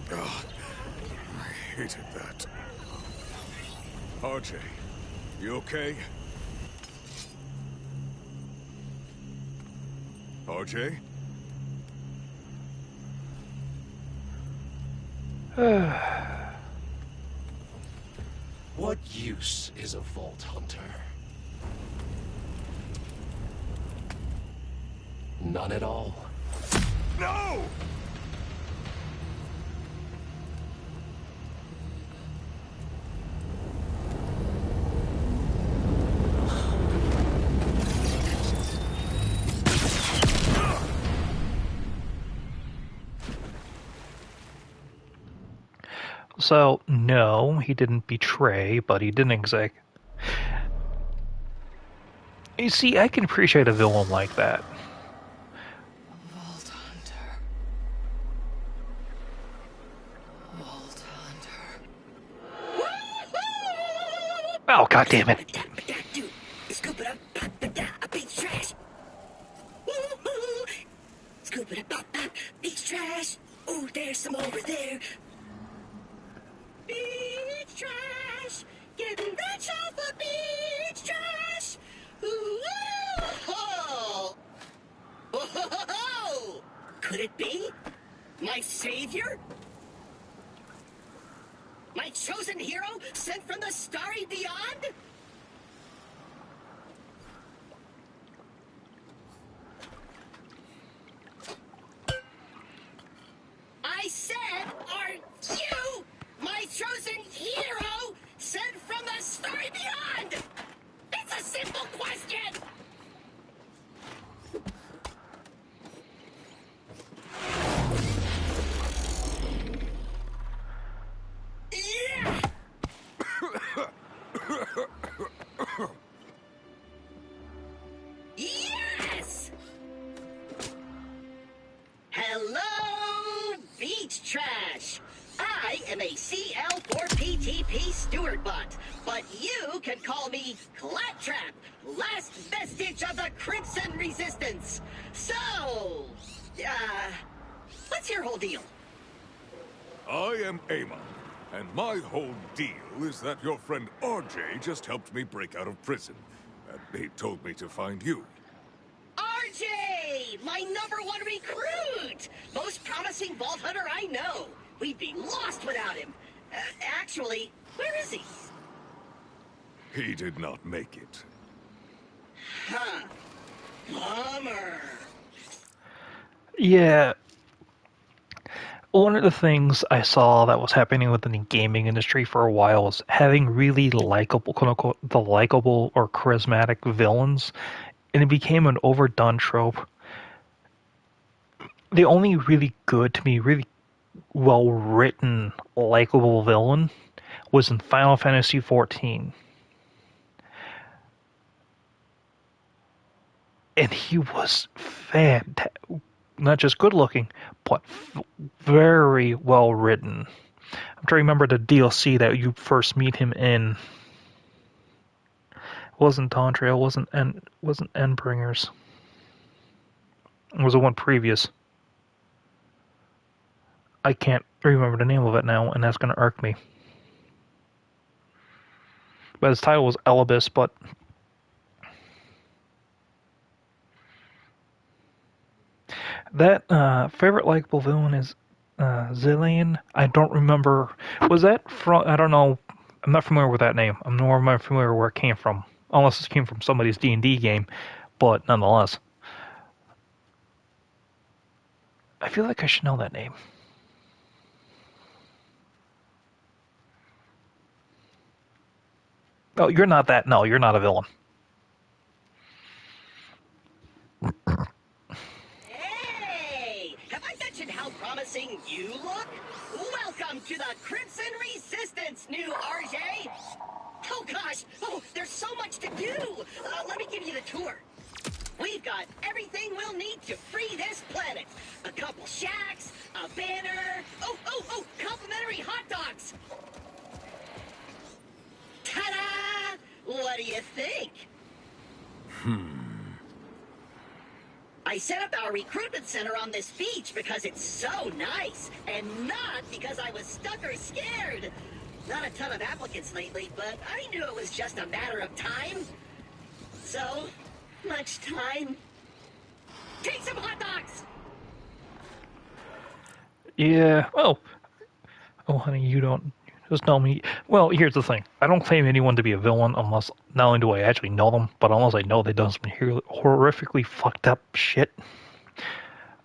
Oh, I hated that. RJ, you okay? RJ? What use is a Vault Hunter? None at all. No! So, no, he didn't betray, but he didn't exact. You see, I can appreciate a villain like that. Vault Hunter. Vault Hunter. Oh, God damn it. Scoop it up, a beach trash. Scoop it up, beach trash. Oh, there's some over there. Beach trash. Getting rich off the beach trash. Ooh, oh. Oh. Could it be? My savior? My chosen hero sent from the starry beyond? I said, are you my chosen hero sent from the starry beyond? It's a simple question. Yeah. Yes! Hello, beach trash. I am a CL4PTP steward bot, but you can call me Claptrap, last vestige of the Crimson Resistance. So, what's your whole deal? I am Amon, and my whole deal is that your friend RJ just helped me break out of prison. And he told me to find you. RJ! My #1 recruit! Most promising vault hunter I know. We'd be lost without him. Actually, where is he? He did not make it. Huh. Bummer. Yeah. One of the things I saw that was happening within the gaming industry for a while was having really likable, quote unquote, the likable or charismatic villains, and it became an overdone trope. The only really good, to me, really well written, likable villain was in Final Fantasy XIV. And he was fantastic. Not just good looking, but very well written. I'm trying to remember the DLC that you first meet him in. It wasn't Tantra, it wasn't Endbringers. It was the one previous. I can't remember the name of it now, and that's going to irk me. But his title was Elibis, but that favorite likable villain is Zillion. I don't remember. Was that from? I don't know. I'm not familiar with that name. I'm nor am I familiar where it came from, unless it came from somebody's D&D game. But nonetheless, I feel like I should know that name. Oh, you're not that. No, you're not a villain. Hey! Have I mentioned how promising you look? Welcome to the Crimson Resistance, new RJ! Oh gosh! Oh, there's so much to do! Let me give you the tour. We've got everything we'll need to free this planet. A couple shacks, a banner, oh, complimentary hot dogs! Ta-da! What do you think? I set up our recruitment center on this beach because it's so nice, and not because I was stuck or scared. Not a ton of applicants lately, but I knew it was just a matter of time. So much time. Take some hot dogs! Yeah. Oh, honey, you don't. Just tell me. Well, here's the thing. I don't claim anyone to be a villain unless, not only do I actually know them, but unless I know they've done some horrifically fucked up shit.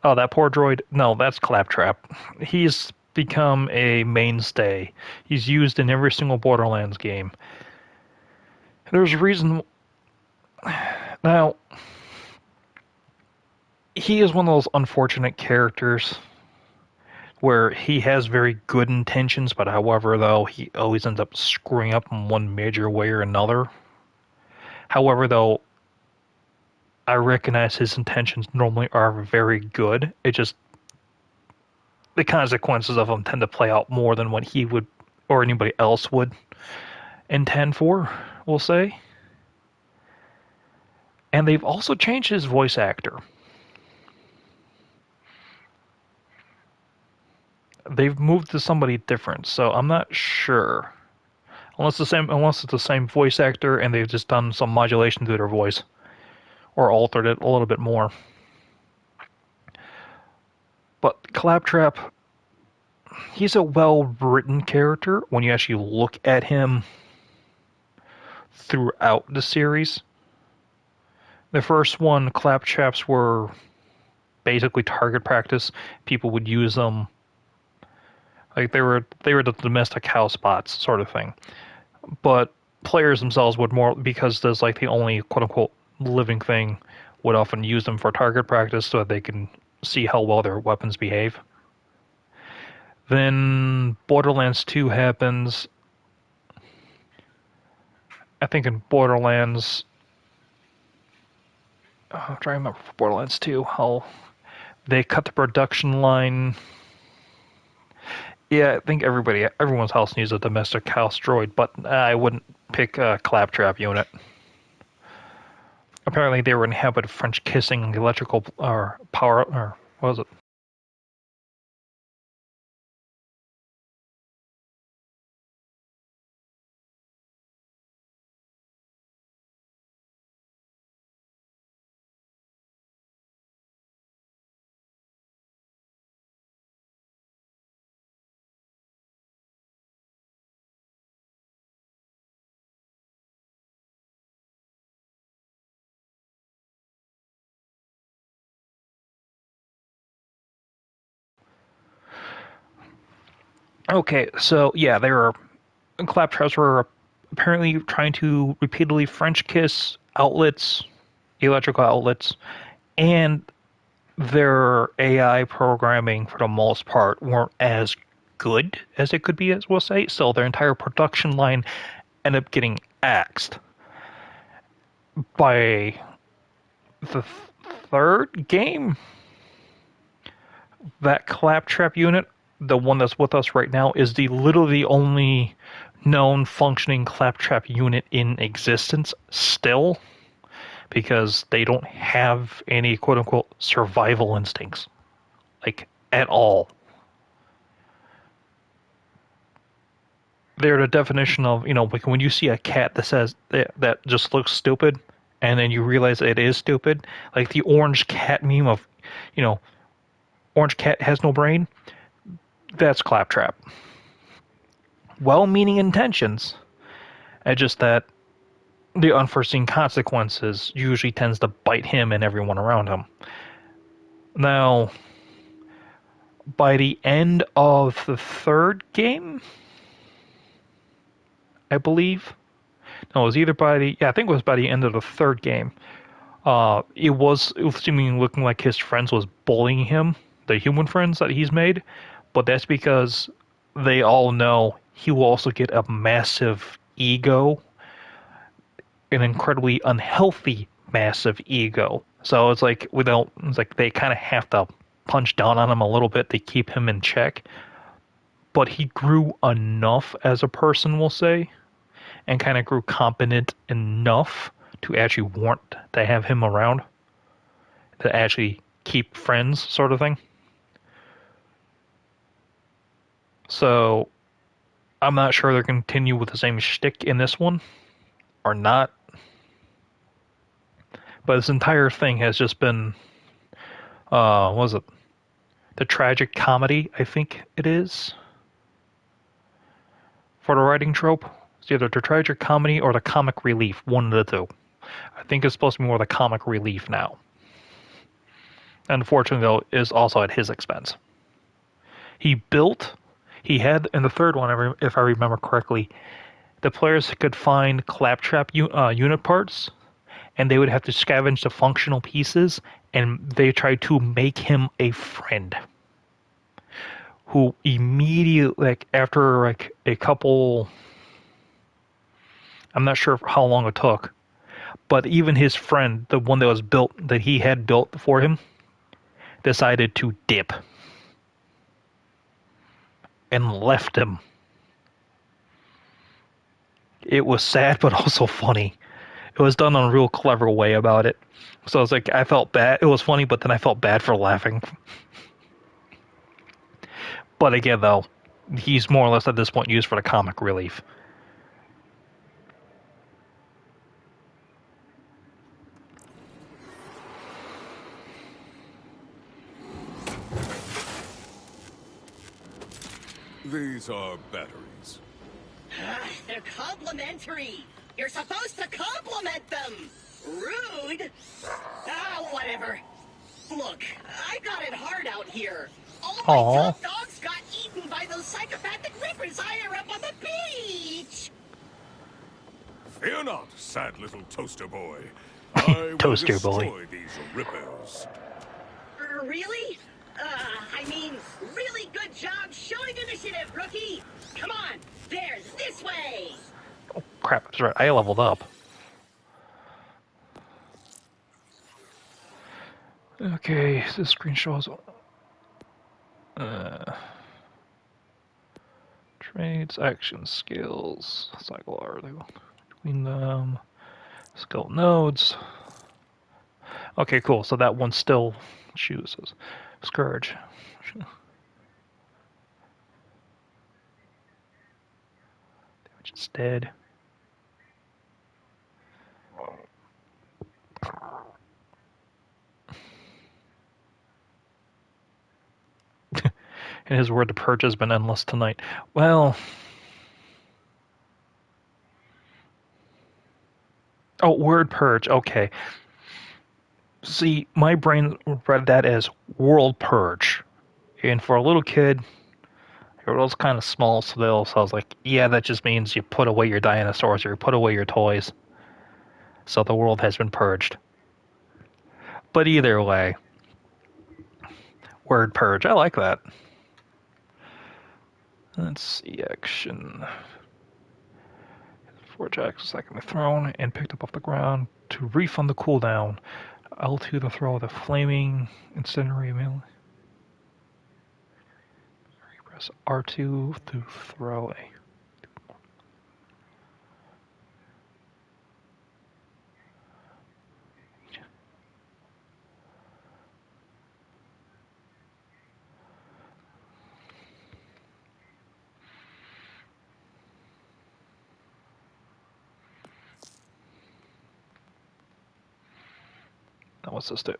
Oh, that poor droid. No, that's Claptrap. He's become a mainstay. He's used in every single Borderlands game. There's a reason. Now, he is one of those unfortunate characters where he has very good intentions, but however, though, he always ends up screwing up in one major way or another. However, though, I recognize his intentions normally are very good. It just, the consequences of them tend to play out more than what he would, or anybody else would, intend for, we'll say. And they've also changed his voice actor. They've moved to somebody different, so I'm not sure. Unless it's the same voice actor and they've just done some modulation to their voice. Or altered it a little bit more. But Claptrap, he's a well-written character when you actually look at him throughout the series. The first one, Claptraps were basically target practice. People would use them like they were the domestic house bots sort of thing. But players themselves would more, because there's like the only quote-unquote living thing, would often use them for target practice so that they can see how well their weapons behave. Then Borderlands 2 happens. I think in Borderlands... I'm trying to remember for Borderlands 2 how they cut the production line. Yeah, I think everyone's house needs a domestic house droid, but I wouldn't pick a Claptrap unit. Apparently they were in the habit of French kissing the electrical or power, or what was it? Okay, so yeah, Claptraps were apparently trying to repeatedly French kiss outlets, electrical outlets, and their AI programming for the most part weren't as good as it could be, as we'll say. So their entire production line ended up getting axed. By the third game, that Claptrap unit, the one that's with us right now, is literally the only known functioning Claptrap unit in existence still, because they don't have any quote-unquote survival instincts, like, at all. They're the definition of, like when you see a cat that says that just looks stupid, and then you realize it is stupid, like the orange cat meme of, orange cat has no brain. That's Claptrap. Well-meaning intentions, and just that the unforeseen consequences usually tends to bite him and everyone around him. Now, by the end of the third game, I believe. No, it was either I think it was by the end of the third game. It was seemingly looking like his friends was bullying him, the human friends that he's made, but that's because they all know he will also get a massive ego, an incredibly unhealthy, massive ego. So it's like they kind of have to punch down on him a little bit to keep him in check. But he grew enough as a person, we'll say, and kind of grew competent enough to actually want to have him around, to actually keep friends, sort of thing. So I'm not sure they're going to continue with the same shtick in this one or not. But this entire thing has just been, what was it? The tragic comedy, I think it is, for the writing trope. It's either the tragic comedy or the comic relief, one of the two. I think it's supposed to be more the comic relief now. Unfortunately, though, is also at his expense. He had, in the third one, if I remember correctly, the players could find Claptrap unit parts, and they would have to scavenge the functional pieces, and they tried to make him a friend who immediately, like, after, like, a couple, I'm not sure how long it took, but even his friend, the one that was built, that he had built for him, decided to dip and left him. It was sad, but also funny. It was done in a real clever way about it. So I was like, I felt bad. It was funny, but then I felt bad for laughing. But again, though, he's more or less at this point used for the comic relief. These are batteries. They're complimentary. You're supposed to compliment them. Rude. Ah, whatever. Look, I got it hard out here. All my top dogs got eaten by those psychopathic rippers higher up on the beach. Fear not, sad little toaster boy. I will Toaster destroy boy. these rippers. Really? I mean, really good job showing initiative, rookie. Come on, there's this way. Oh, crap. That's right. I leveled up. Okay, this screen shows trades, actions, skills, cycle are they between them, skill nodes. Okay, cool. So that one still chooses Scourge. Damage instead. In his word, the purge has been endless tonight. Well, oh, word purge. Okay. See, my brain read that as world purge, and for a little kid, it was kind of small still. So I was like, yeah, that just means you put away your dinosaurs or you put away your toys. So the world has been purged. But either way, word purge. I like that. Let's see, action. Forge axe secondly thrown and picked up off the ground to refund the cooldown. L2 to throw the flaming incendiary melee. Press R2 to throw a. Now what's this do?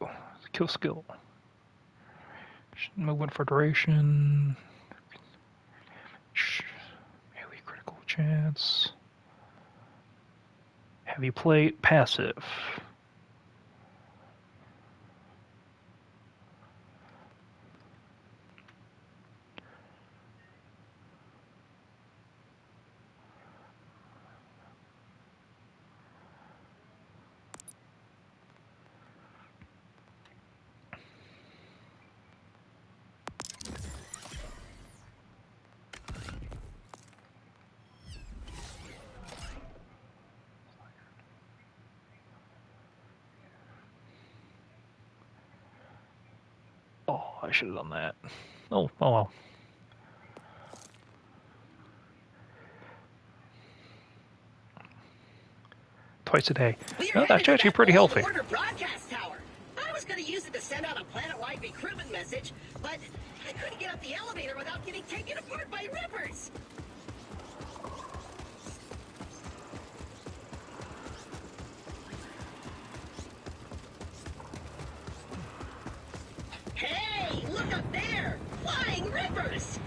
Kill skill. Movement for duration. Melee critical chance. Heavy plate, passive. Oh, I should have done that. Oh well. Twice a day. No, that's actually pretty healthy. Broadcast tower. I was going to use it to send out a planet-wide recruitment message, but I couldn't get up the elevator without getting taken apart by rippers. Hey, look up there! Flying rippers!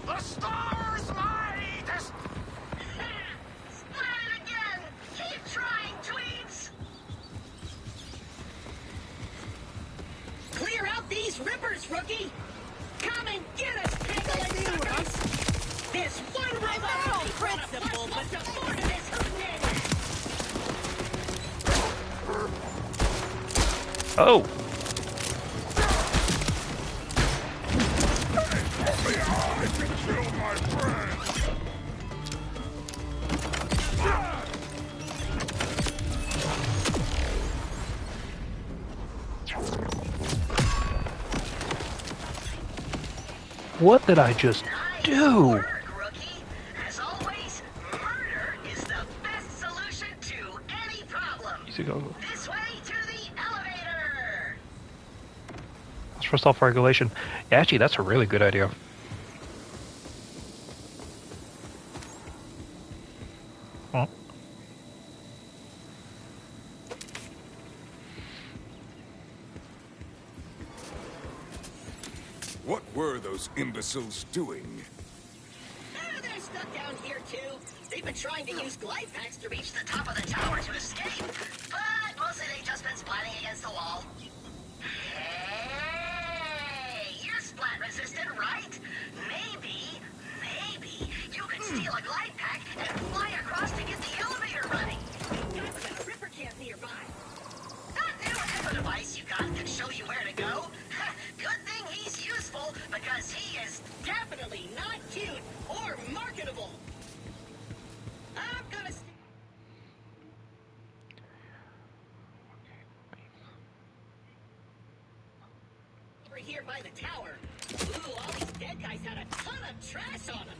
The stars, my destiny! Splat again! Keep trying, tweets! Clear out these rippers, rookie! Come and get us, pangolin suckers! This one robot will be principle, but the board of this hootenanny! Oh! What did I just do? Work, rookie. As always, murder is the best solution to any problem. Easy go. This way to the elevator. That's for self-regulation. Yeah, actually, that's a really good idea. Oh. What were those imbeciles doing? They're stuck down here too. They've been trying to use glide packs to reach the top of the tower to escape, but mostly they've just been splatting against the wall. Hey, you're splat resistant, right? Maybe you could steal a glide pack and fly across to get the elevator running. I've got a ripper camp nearby. That new echo device you got can show you where to go. Good thing he's useful, because he is definitely not cute or marketable. I'm gonna stay over here by the tower. Ooh, all these dead guys had a ton of trash on them.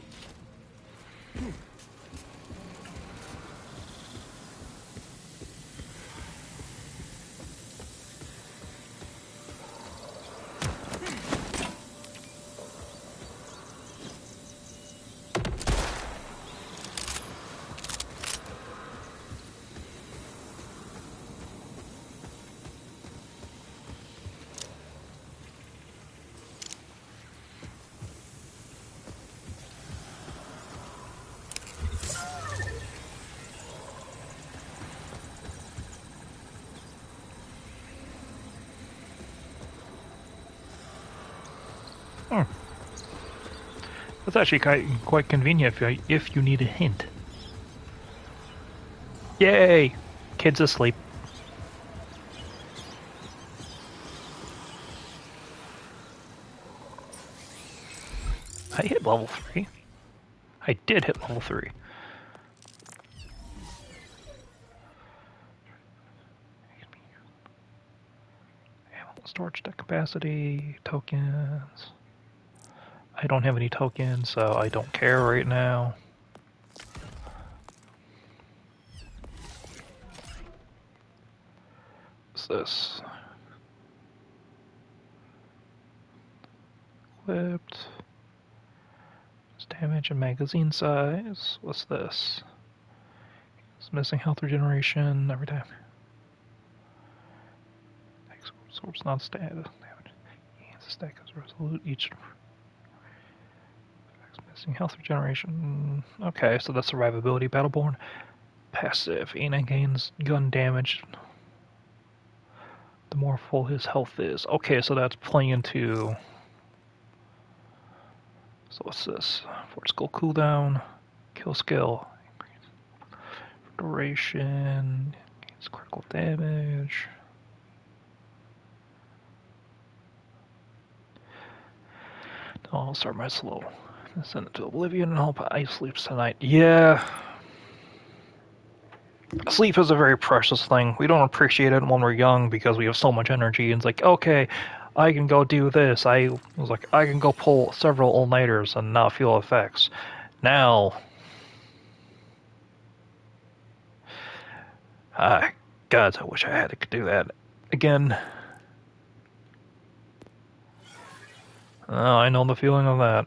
Hmm. That's actually quite convenient if you need a hint. Yay! Kid's asleep. I hit level 3. I did hit level 3. Storage deck capacity, tokens. I don't have any tokens, so I don't care right now. What's this? Equipped. Damage and magazine size. What's this? It's missing health regeneration every time. Absorbs non-status damage. Gains a stack as resolute each. Missing health regeneration. Okay, so that's survivability. Battleborn. Passive. Aina gains gun damage. The more full his health is. Okay, so that's playing into. So what's this? Fort skill cooldown. Kill skill. Duration. Gains critical damage. I'll start my slow. Send it to oblivion and hope I sleeps tonight. Yeah. Sleep is a very precious thing. We don't appreciate it when we're young because we have so much energy. And it's like, okay, I can go do this. I was like, I can go pull several all-nighters and not feel effects. Now, God, I wish I had to do that again. Oh, I know the feeling of that.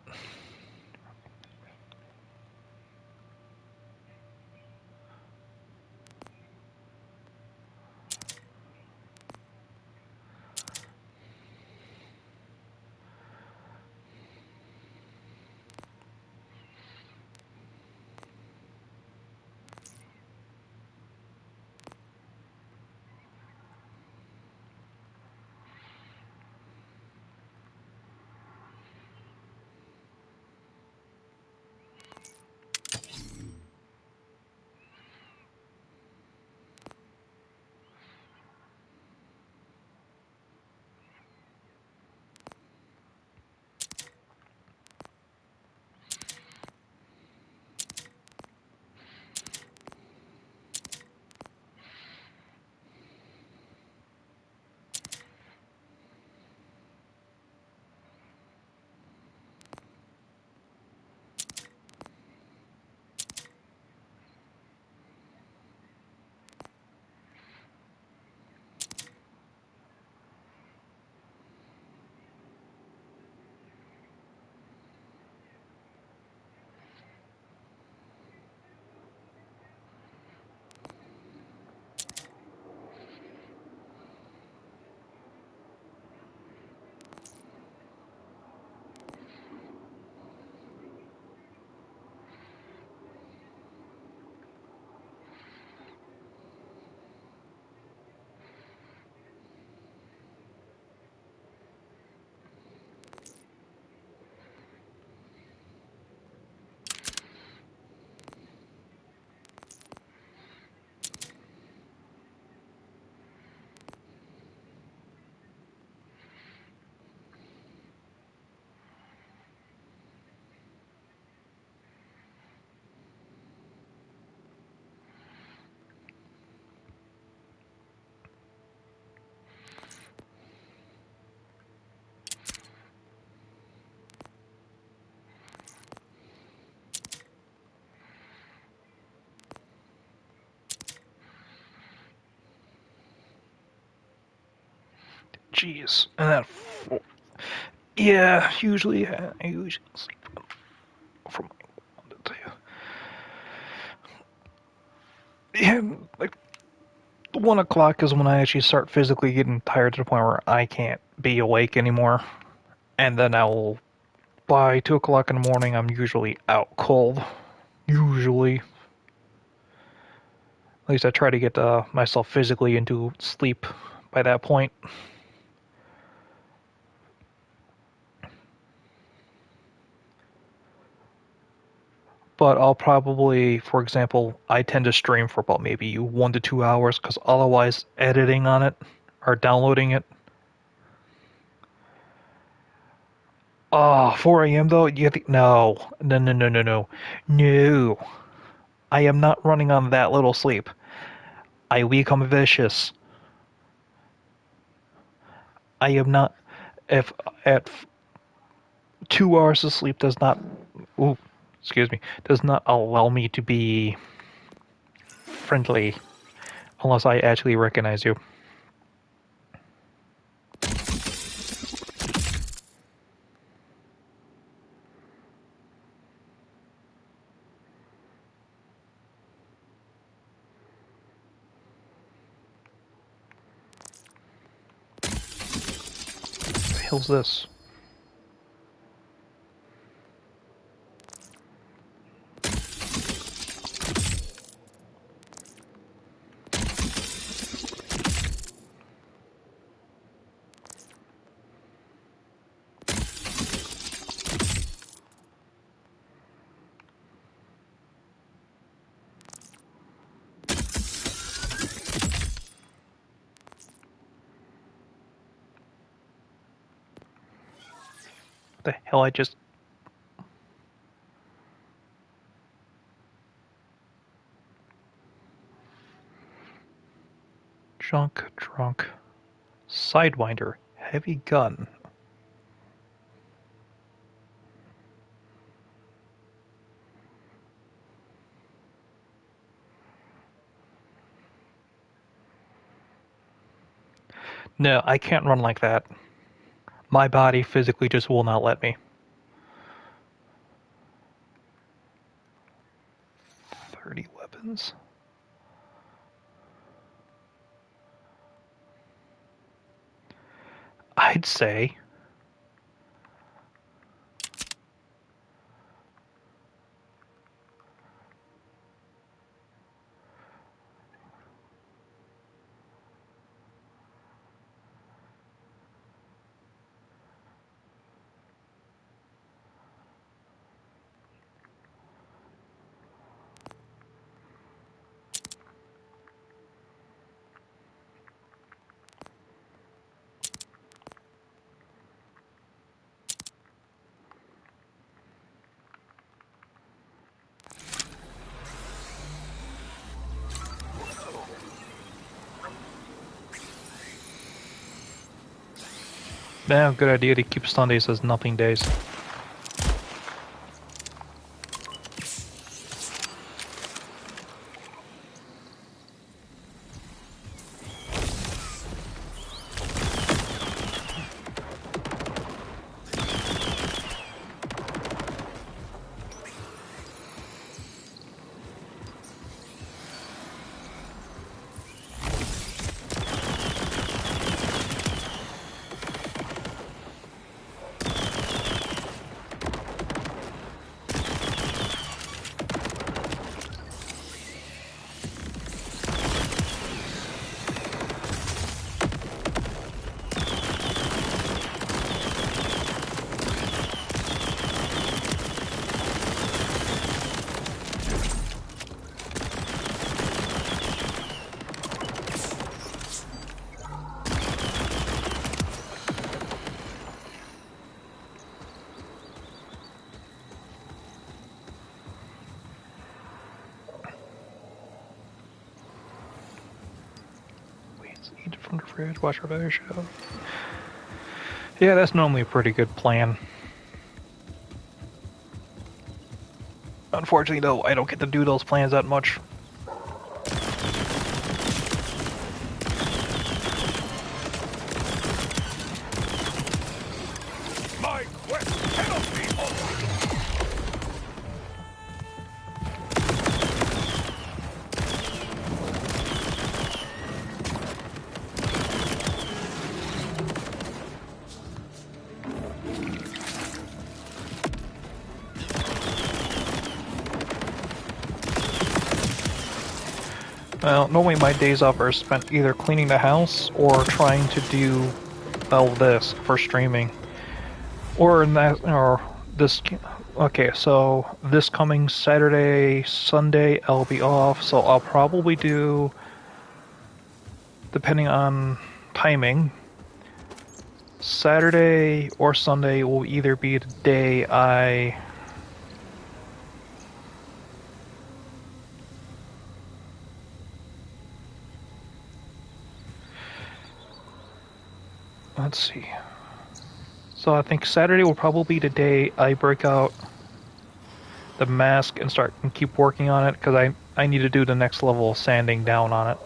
Jeez. And that. Yeah, usually I usually sleep from 1 to 2. Yeah, like 1 o'clock is when I actually start physically getting tired to the point where I can't be awake anymore. And then by 2 o'clock in the morning, I'm usually out cold. Usually. At least I try to get myself physically into sleep by that point. But I'll probably, for example, I tend to stream for about maybe 1 to 2 hours, because otherwise editing on it or downloading it. 4 a.m. though? No. No, no, no, no, no. No. I am not running on that little sleep. I become vicious. I am not. If at 2 hours of sleep does not. Ooh, excuse me. Does not allow me to be friendly unless I actually recognize you. What the hell's this? What the hell I just... Junk, drunk, sidewinder, heavy gun. No, I can't run like that. My body physically just will not let me. 30 weapons. I'd say yeah, good idea to keep Sundays as nothing days. Eat from the fridge, watch our better show. Yeah, that's normally a pretty good plan. Unfortunately, though, I don't get to do those plans that much. Well, normally my days off are spent either cleaning the house or trying to do all this for streaming. Or in that, or this. Okay, so this coming Saturday, Sunday, I'll be off, so I'll probably do, depending on timing, Saturday or Sunday will either be the day I... Let's see. So I think Saturday will probably be the day I break out the mask and start and keep working on it, because I need to do the next level of sanding down on it.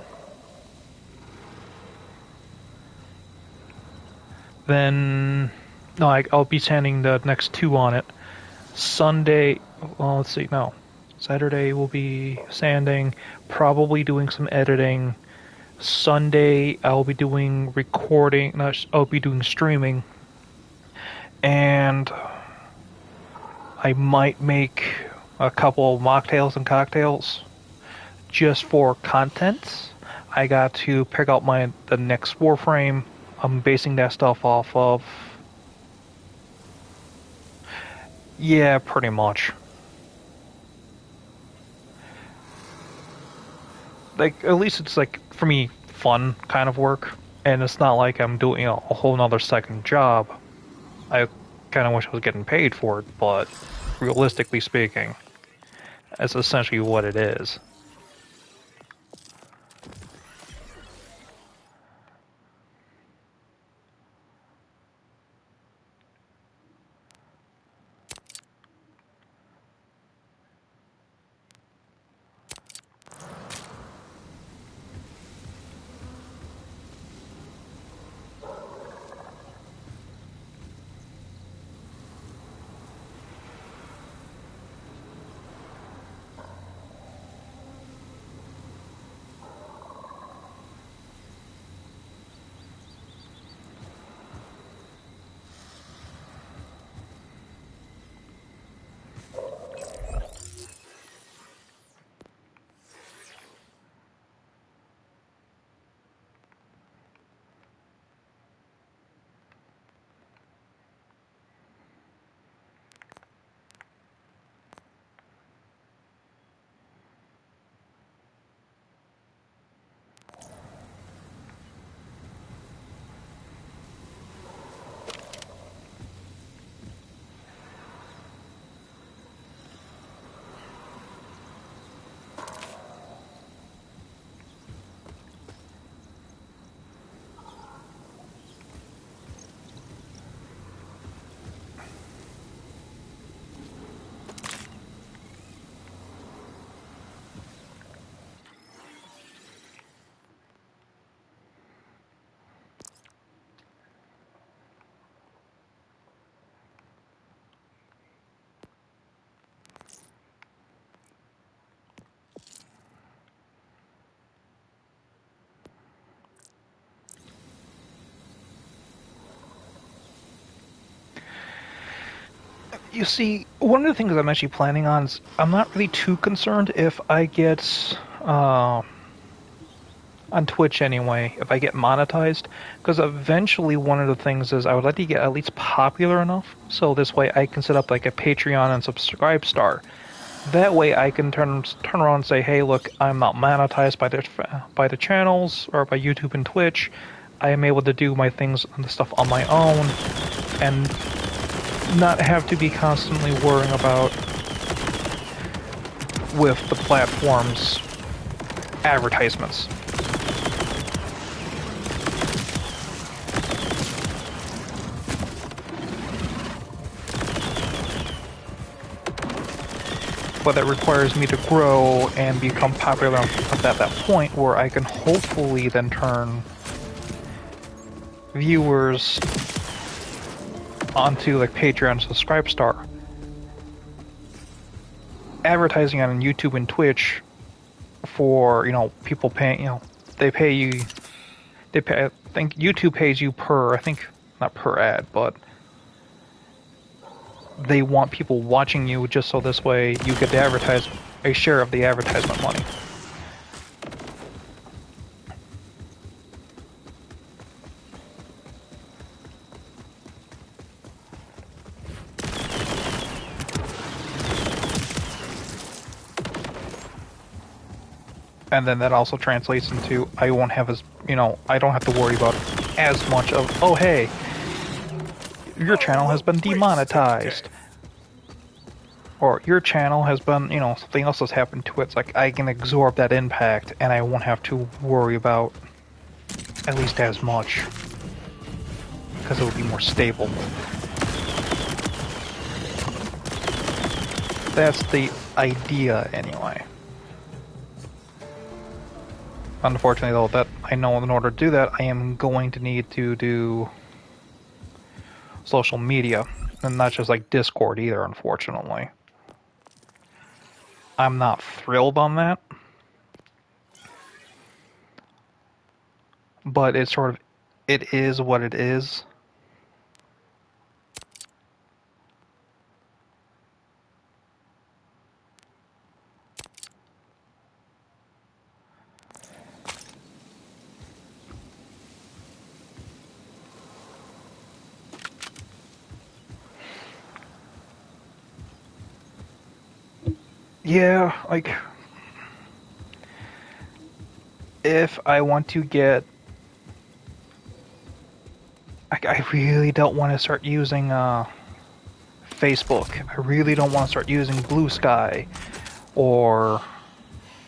Then, no, I'll be sanding the next 2 on it. Sunday, well, let's see, no. Saturday will be sanding, probably doing some editing. Sunday, I'll be doing recording, no, I'll be doing streaming. And I might make a couple of mocktails and cocktails just for content. I got to pick out the next Warframe. I'm basing that stuff off of... Yeah, pretty much. Like, at least it's like, for me, fun kind of work. And it's not like I'm doing a whole nother second job. I kind of wish I was getting paid for it, but realistically speaking, that's essentially what it is. You see, one of the things I'm actually planning on is I'm not really too concerned if I get, on Twitch anyway, if I get monetized, because eventually one of the things is I would like to get at least popular enough, so this way I can set up like a Patreon and Subscribe Star. That way I can turn around and say, hey, look, I'm not monetized by the channels or by YouTube and Twitch. I am able to do my things and the stuff on my own, and not have to be constantly worrying about with the platform's advertisements. But that requires me to grow and become popular at that point where I can hopefully then turn viewers onto like Patreon, Subscribe Star. Advertising on YouTube and Twitch for, people paying, they pay you, I think YouTube pays you per, not per ad, but they want people watching you just so this way you get to advertise a share of the advertisement money. And then that also translates into I won't have as, I don't have to worry about as much of, oh hey, your channel has been demonetized. Or your channel has been, something else has happened to it. It's like I can absorb that impact and I won't have to worry about at least as much. Because it will be more stable. That's the idea, anyway. Unfortunately, though, that I know in order to do that, I am going to need to do social media, and not just like Discord either, unfortunately. I'm not thrilled on that, but it's sort of, it is what it is. Yeah, like, if I want to get, I really don't want to start using Facebook. I really don't want to start using Blue Sky or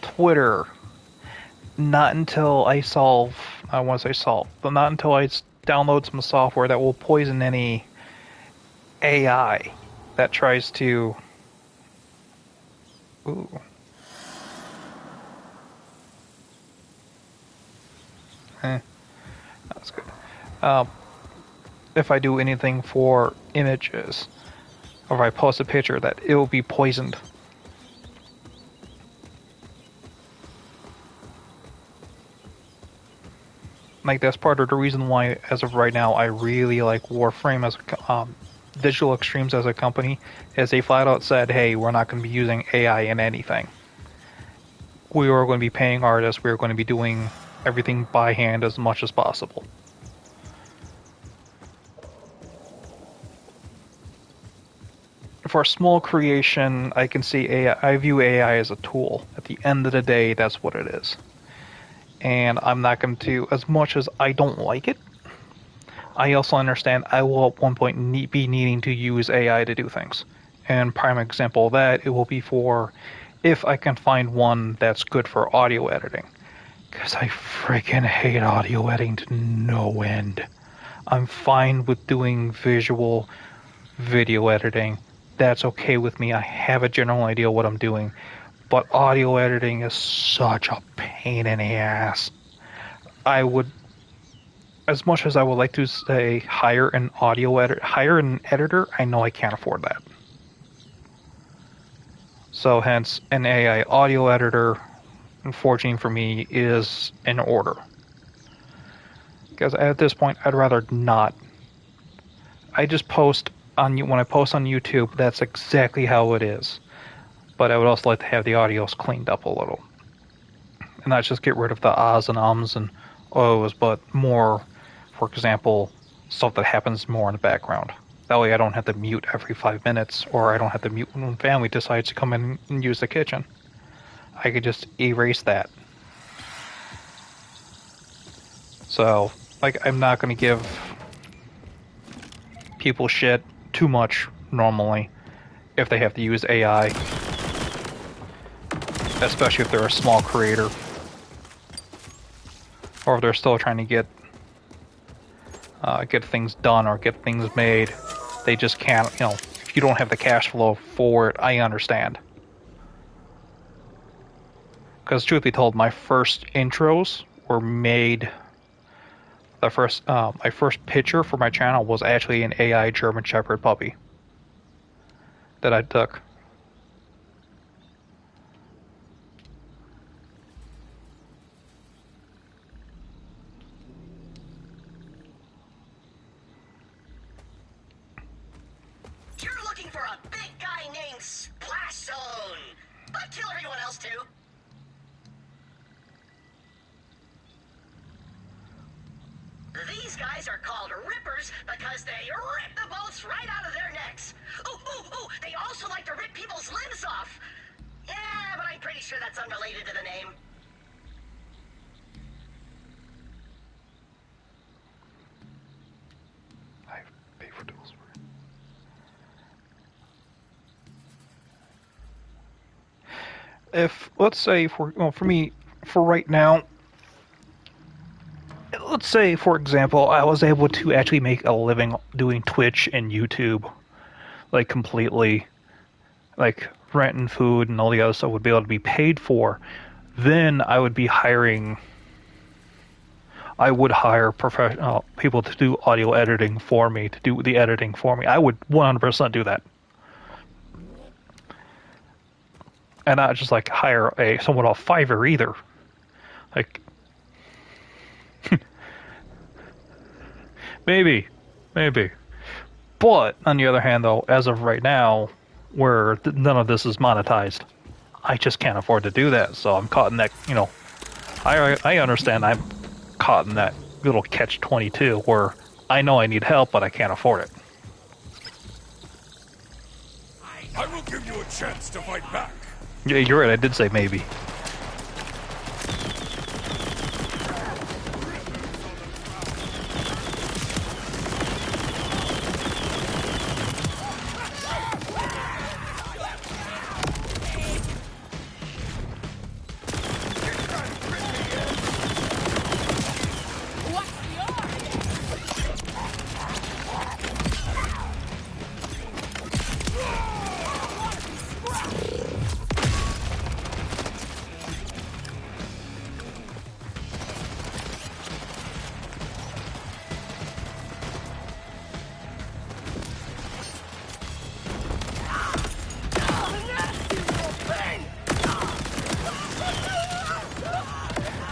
Twitter. Not until I solve, I want to say solve, but not until I download some software that will poison any AI that tries to. Ooh. That's good. If I do anything for images, or if I post a picture, that it will be poisoned. Like, that's part of the reason why, as of right now, I really like Warframe as a Digital Extremes as a company, is they flat out said, hey, we're not going to be using AI in anything. We are going to be paying artists, we are going to be doing everything by hand as much as possible. For a small creation, I can see AI, I view AI as a tool. At the end of the day, that's what it is. And I'm not going to, as much as I don't like it, I also understand I will at one point be needing to use AI to do things. And prime example of that, it will be for if I can find one that's good for audio editing. Because I freaking hate audio editing to no end. I'm fine with doing visual video editing. That's okay with me. I have a general idea what I'm doing. But audio editing is such a pain in the ass. I would, as much as I would like to say hire an editor, I know I can't afford that. So hence, an AI audio editor, unfortunately for me, is in order. Because at this point, I'd rather not. I just post when I post on YouTube, that's exactly how it is. But I would also like to have the audios cleaned up a little. And not just get rid of the ahs and ums and ohs, but more, for example, stuff that happens more in the background. That way I don't have to mute every 5 minutes, or I don't have to mute when family decides to come in and use the kitchen. I could just erase that. So, like, I'm not going to give people shit too much normally if they have to use AI, especially if they're a small creator, or if they're still trying to get things done or get things made. They just can't, if you don't have the cash flow for it, I understand. Because truth be told, my first intros were made. My first picture for my channel was actually an AI German Shepherd puppy that I took. You're looking for a big guy named Splash Zone. I kill everyone else too. These guys are called rippers because they rip the bolts right out of their necks. Ooh, they also like to rip people's limbs off. Yeah, but I'm pretty sure that's unrelated to the name. if let's say for me for right now, let's say for example, I was able to actually make a living doing Twitch and YouTube, like completely, like rent and food and all the other stuff would be able to be paid for, then I would be hiring. I would hire professional people to do audio editing for me, to do the editing for me. I would 100% do that. And not just like hire someone off Fiverr either. Like, maybe. But on the other hand, though, as of right now, where none of this is monetized, I just can't afford to do that. So I'm caught in that. I understand I'm caught in that little catch-22 where I know I need help, but I can't afford it. I will give you a chance to fight back. Yeah, you're right. I did say maybe.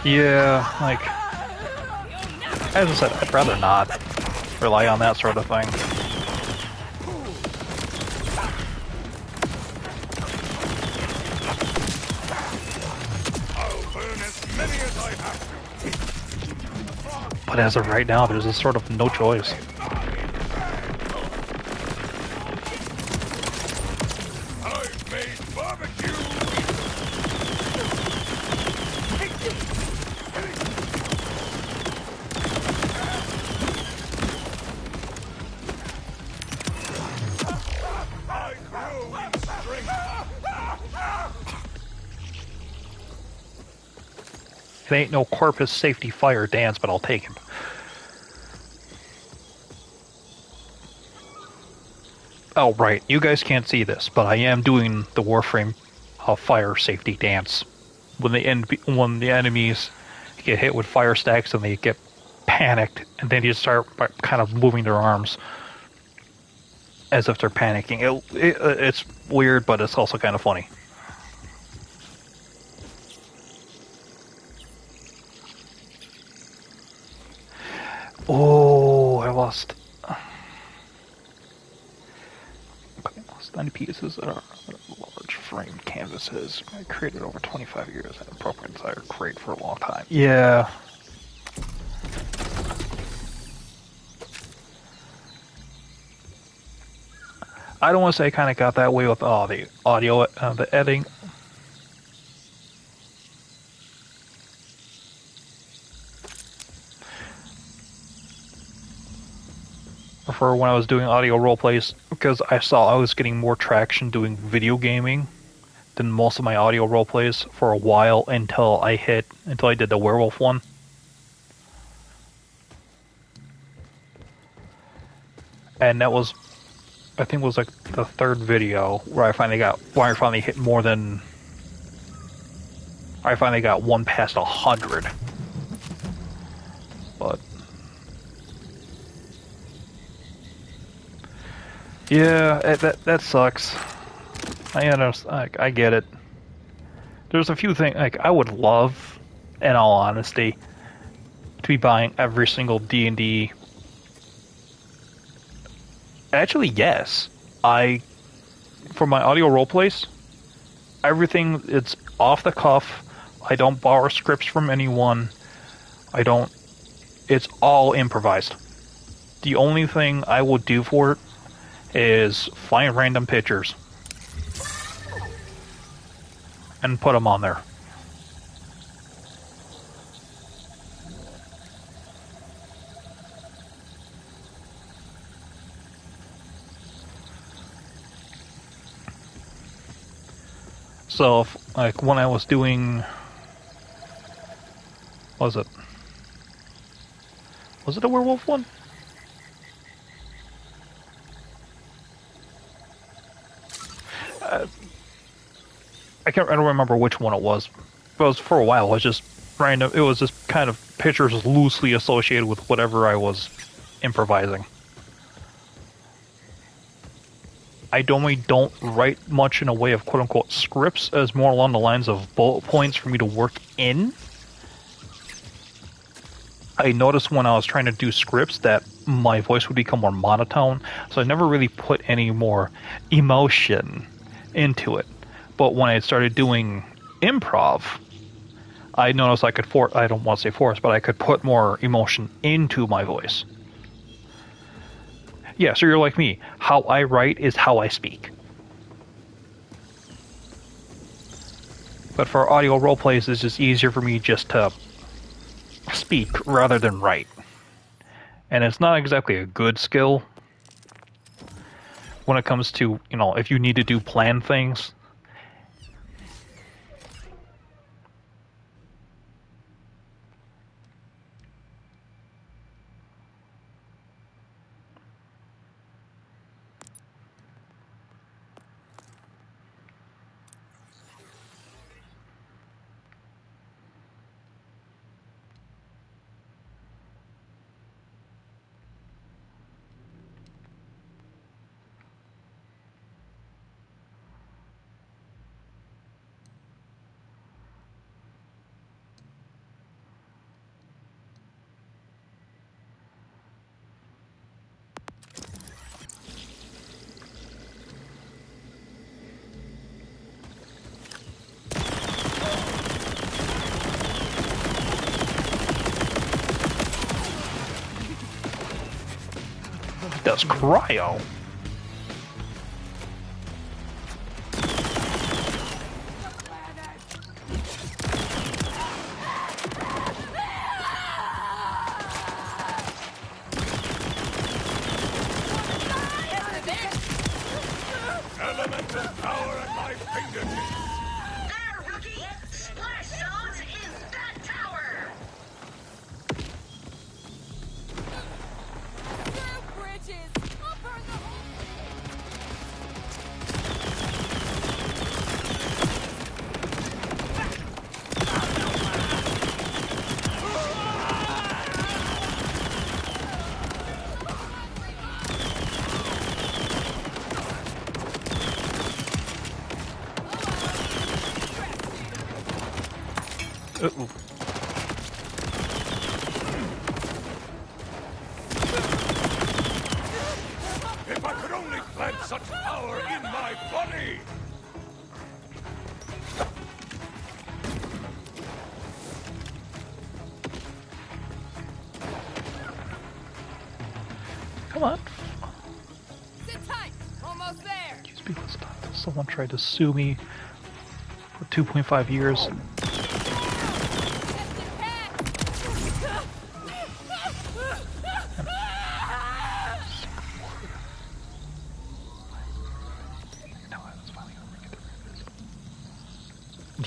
Yeah, like, as I said, I'd rather not rely on that sort of thing. I'll burn as many as I have to. But as of right now, there's just sort of no choice. I've made barbecue. It ain't no Corpus Safety Fire dance, but I'll take him. Oh, right. You guys can't see this, but I am doing the Warframe fire safety dance. When the enemies get hit with fire stacks and they get panicked, and then you start by kind of moving their arms as if they're panicking. It's weird, but it's also kind of funny. Oh, I lost 90 pieces that are large framed canvases. I created over 25 years and appropriate desire to create for a long time. Yeah. I don't want to say I kind of got that way with the audio, the editing. For when I was doing audio roleplays, because I saw I was getting more traction doing video gaming than most of my audio roleplays for a while until I did the werewolf one. And that was, I think it was like the third video where I finally hit more than, I finally got one past 100. But yeah, that sucks. I get it. There's a few things like I would love, in all honesty, to be buying every single D&D. Actually, yes. For my audio roleplays, everything it's off the cuff. I don't borrow scripts from anyone. It's all improvised. The only thing I will do for it is find random pictures and put them on there. So Like when I was doing, what was it? Was it a werewolf one? I don't remember which one it was. But it was for a while. It was just random. It was just kind of pictures loosely associated with whatever I was improvising. I normally don't write much in a way of quote-unquote scripts, as more along the lines of bullet points for me to work in. I noticed when I was trying to do scripts that my voice would become more monotone, so I never really put any more emotion into it. But when I started doing improv, I noticed I could I don't want to say force, but I could put more emotion into my voice. Yeah, so you're like me. How I write is how I speak. But for audio roleplays, it's just easier for me just to speak rather than write. And it's not exactly a good skill when it comes to, you know, if you need to do plan things. That's cryo. Elemental power at my fingertips. There, rookie! Splash zones in that tower! Bridges! I'll burn the whole Uh-oh. If I could only plant such power in my body! Come on. sit tight! Almost there! These people stop. Someone tried to sue me for 2.5 years.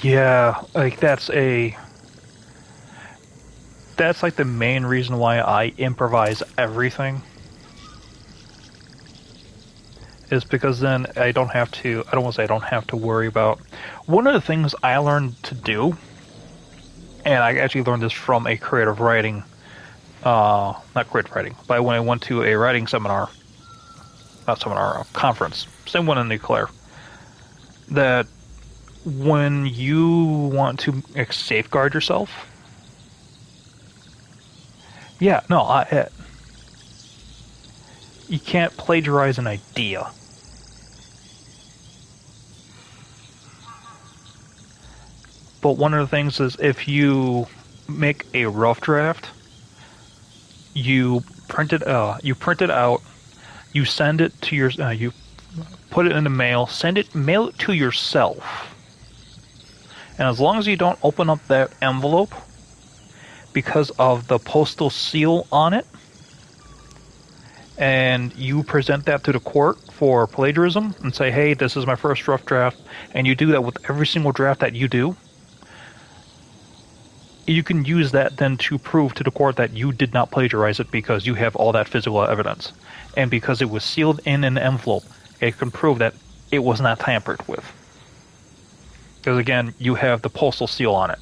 Yeah, like that's like the main reason why I improvise everything. Is because then I don't want to say I don't have to worry about. One of the things I learned to do, and I actually learned this from a creative writing, not creative writing, but when I went to a writing conference, same one in Eau Claire, that when you want to safeguard yourself, yeah, no, you can't plagiarize an idea. But one of the things is if you make a rough draft, you print it out, you send it to your, you put it in the mail, mail it to yourself. And as long as you don't open up that envelope, because of the postal seal on it, and you present that to the court for plagiarism and say, hey, this is my first rough draft, and you do that with every single draft that you do, you can use that then to prove to the court that you did not plagiarize it because you have all that physical evidence. And because it was sealed in an envelope, it can prove that it was not tampered with. Because again, you have the postal seal on it.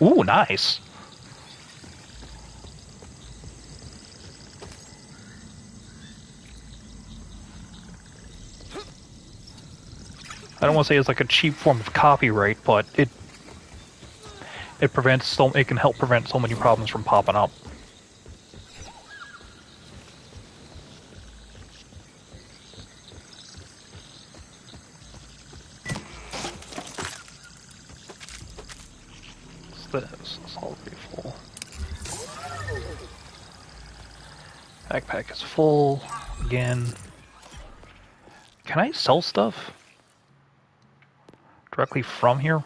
Ooh, nice. I don't want to say it's like a cheap form of copyright, but it can help prevent so many problems from popping up. This is already full. Backpack is full again. Can I sell stuff directly from here?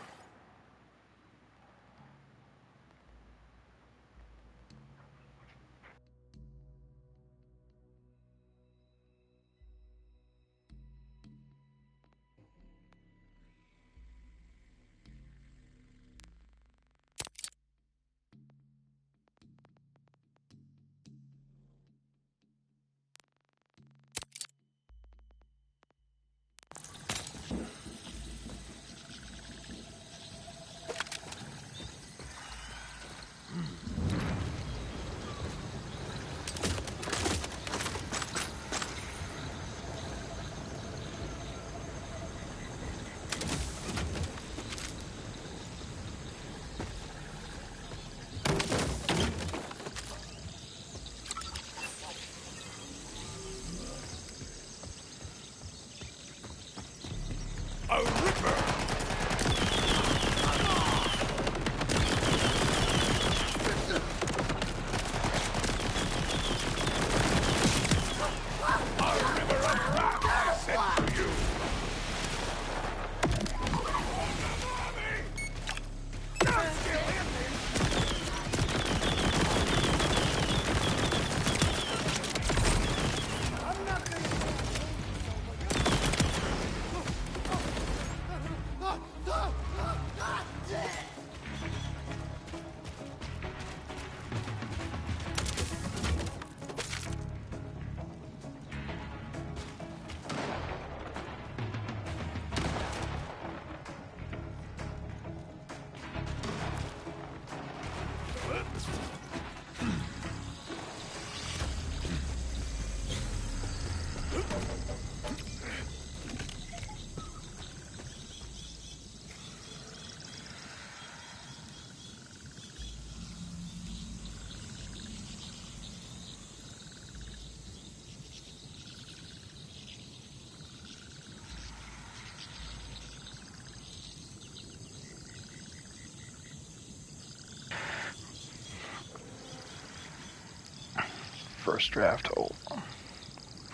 First draft,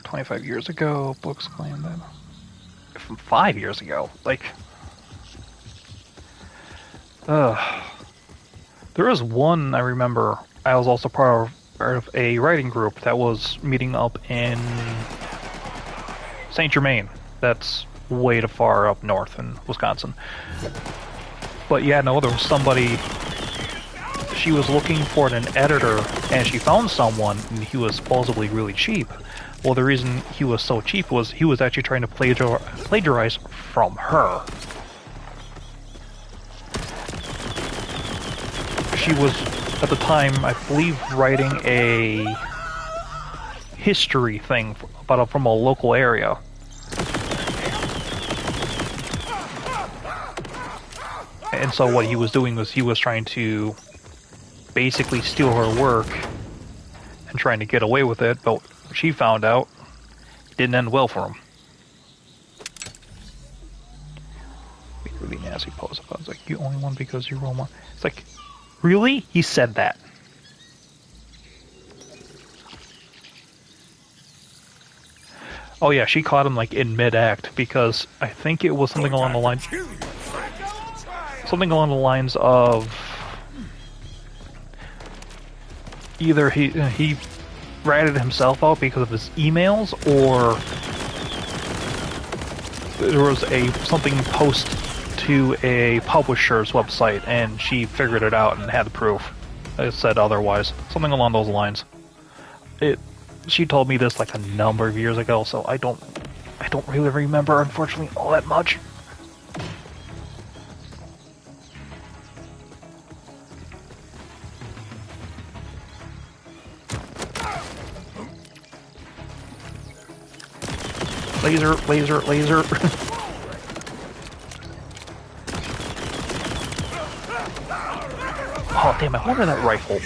25 years ago, books claim that. From 5 years ago, like... There was one, I remember, I was also part of a writing group that was meeting up in Saint Germain. That's way too far up north in Wisconsin. But yeah, no, there was somebody... She was looking for an editor, and she found someone, and he was supposedly really cheap. Well, the reason he was so cheap was he was actually trying to plagiarize from her. She was, at the time, I believe, writing a history thing from a local area. And so what he was doing was he was trying to basically steal her work and trying to get away with it, but she found out it didn't end well for him. Really nasty pose. I was like, you only won because you're Roma. It's like, really? He said that. Oh yeah, she caught him like in mid-act because I think it was something along the lines... Something along the lines of... either he ratted himself out because of his emails, or there was something post to a publisher's website, and she figured it out and had the proof. It said otherwise, something along those lines. She told me this like a number of years ago, so I don't really remember, unfortunately, all that much. Laser, laser, laser. Oh, damn, I wanted that rifle.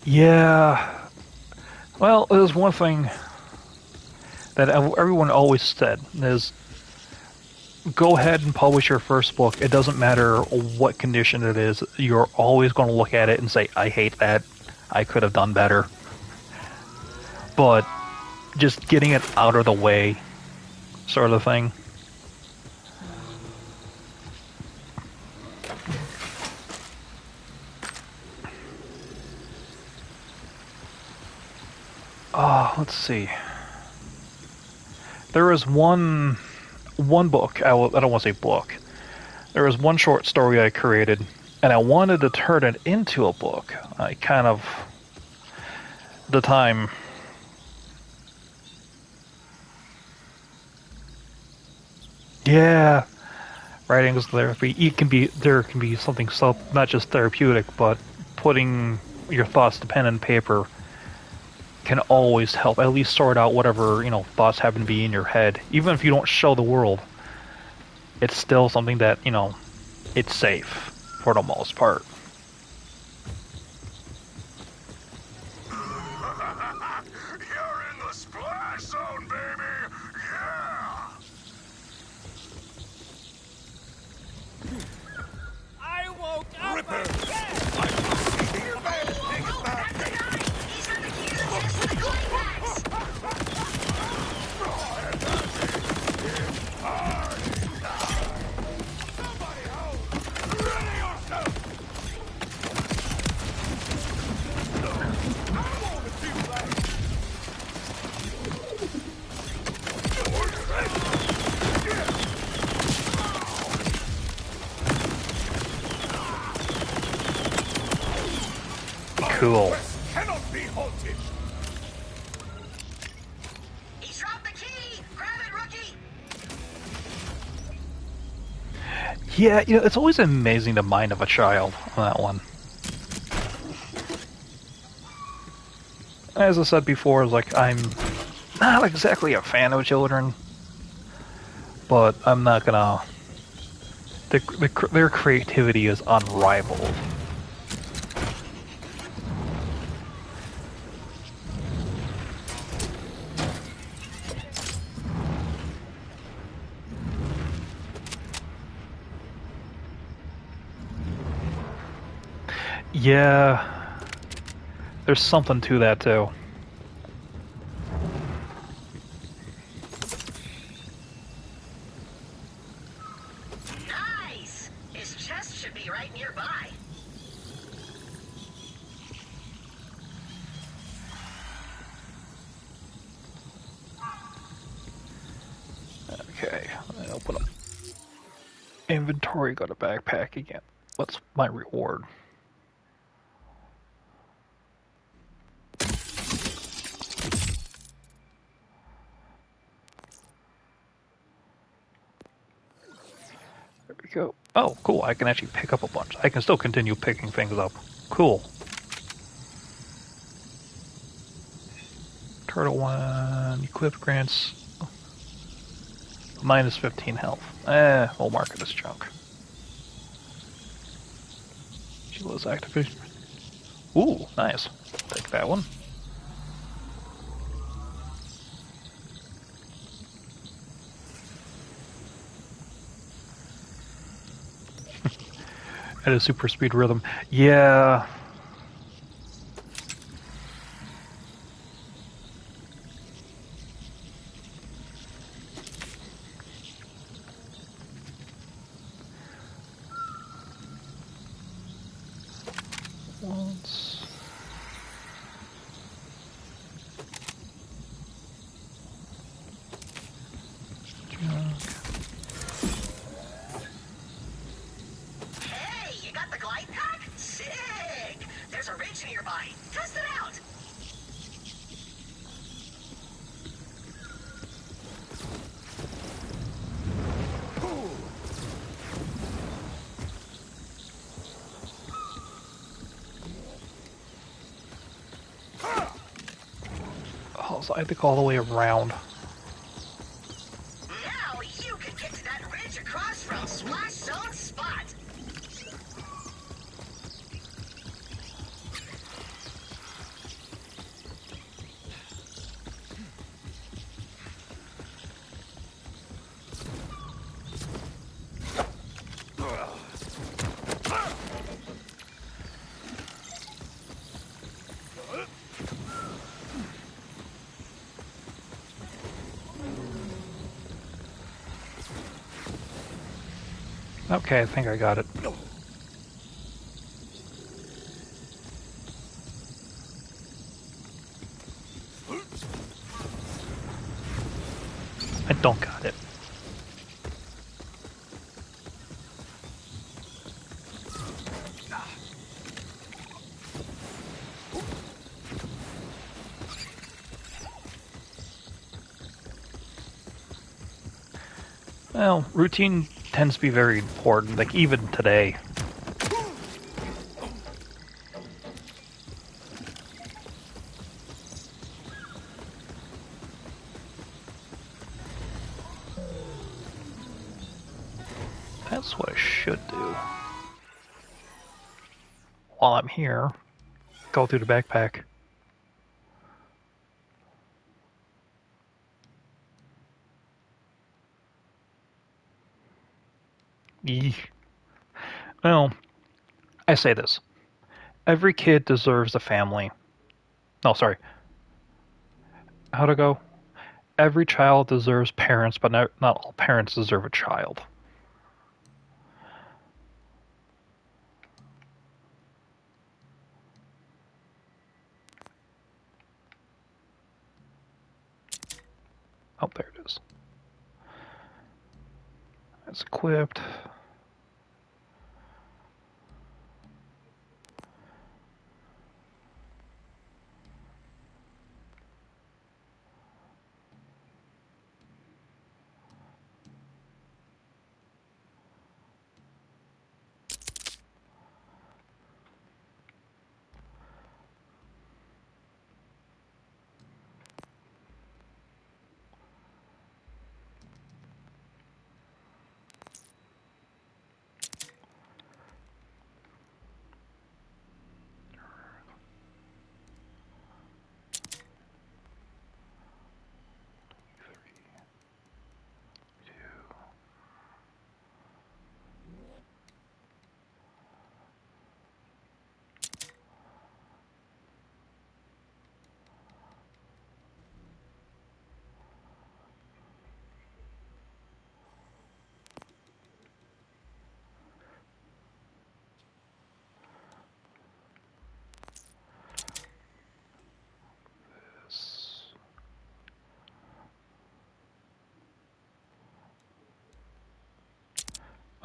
Yeah. Well, there's one thing that everyone always said, is go ahead and publish your first book. It doesn't matter what condition it is. You're always going to look at it and say, I hate that. I could have done better. But just getting it out of the way, sort of thing. Let's see. There is one book. I don't want to say book. There was one short story I created, and I wanted to turn it into a book. I kind of, the time. Yeah, writing is therapy. There can be something so not just therapeutic, but putting your thoughts to pen and paper can always help. At least sort out whatever thoughts happen to be in your head. Even if you don't show the world, it's still something that it's safe for the most part. You're in the splash zone, baby! Yeah! I woke up again! Cool. Cannot be halted. He's dropped the key! Grab it, rookie! Yeah, it's always amazing the mind of a child on that one. As I said before, like, I'm not exactly a fan of children, but I'm not gonna. Their creativity is unrivaled. Yeah, there's something to that too. Nice! His chest should be right nearby. Okay, open up inventory, go to backpack again. What's my reward? There we go. Oh, cool. I can actually pick up a bunch. I can still continue picking things up. Cool. Turtle one, equip grants minus 15 health. We'll mark it as junk. Shieldless activation. Ooh, nice. Take that one. At a super speed rhythm. Yeah. Also, I have to go all the way around. Now you can get to that ridge across from Splash Zone Spot. Okay, I think I got it. I don't got it. Well, routine tends to be very important, like even today. That's what I should do. While I'm here, go through the backpack. Eeh. Well, I say this. Every kid deserves a family. No, sorry. How'd it go? Every child deserves parents, but not all parents deserve a child. Oh, there it is. It's equipped.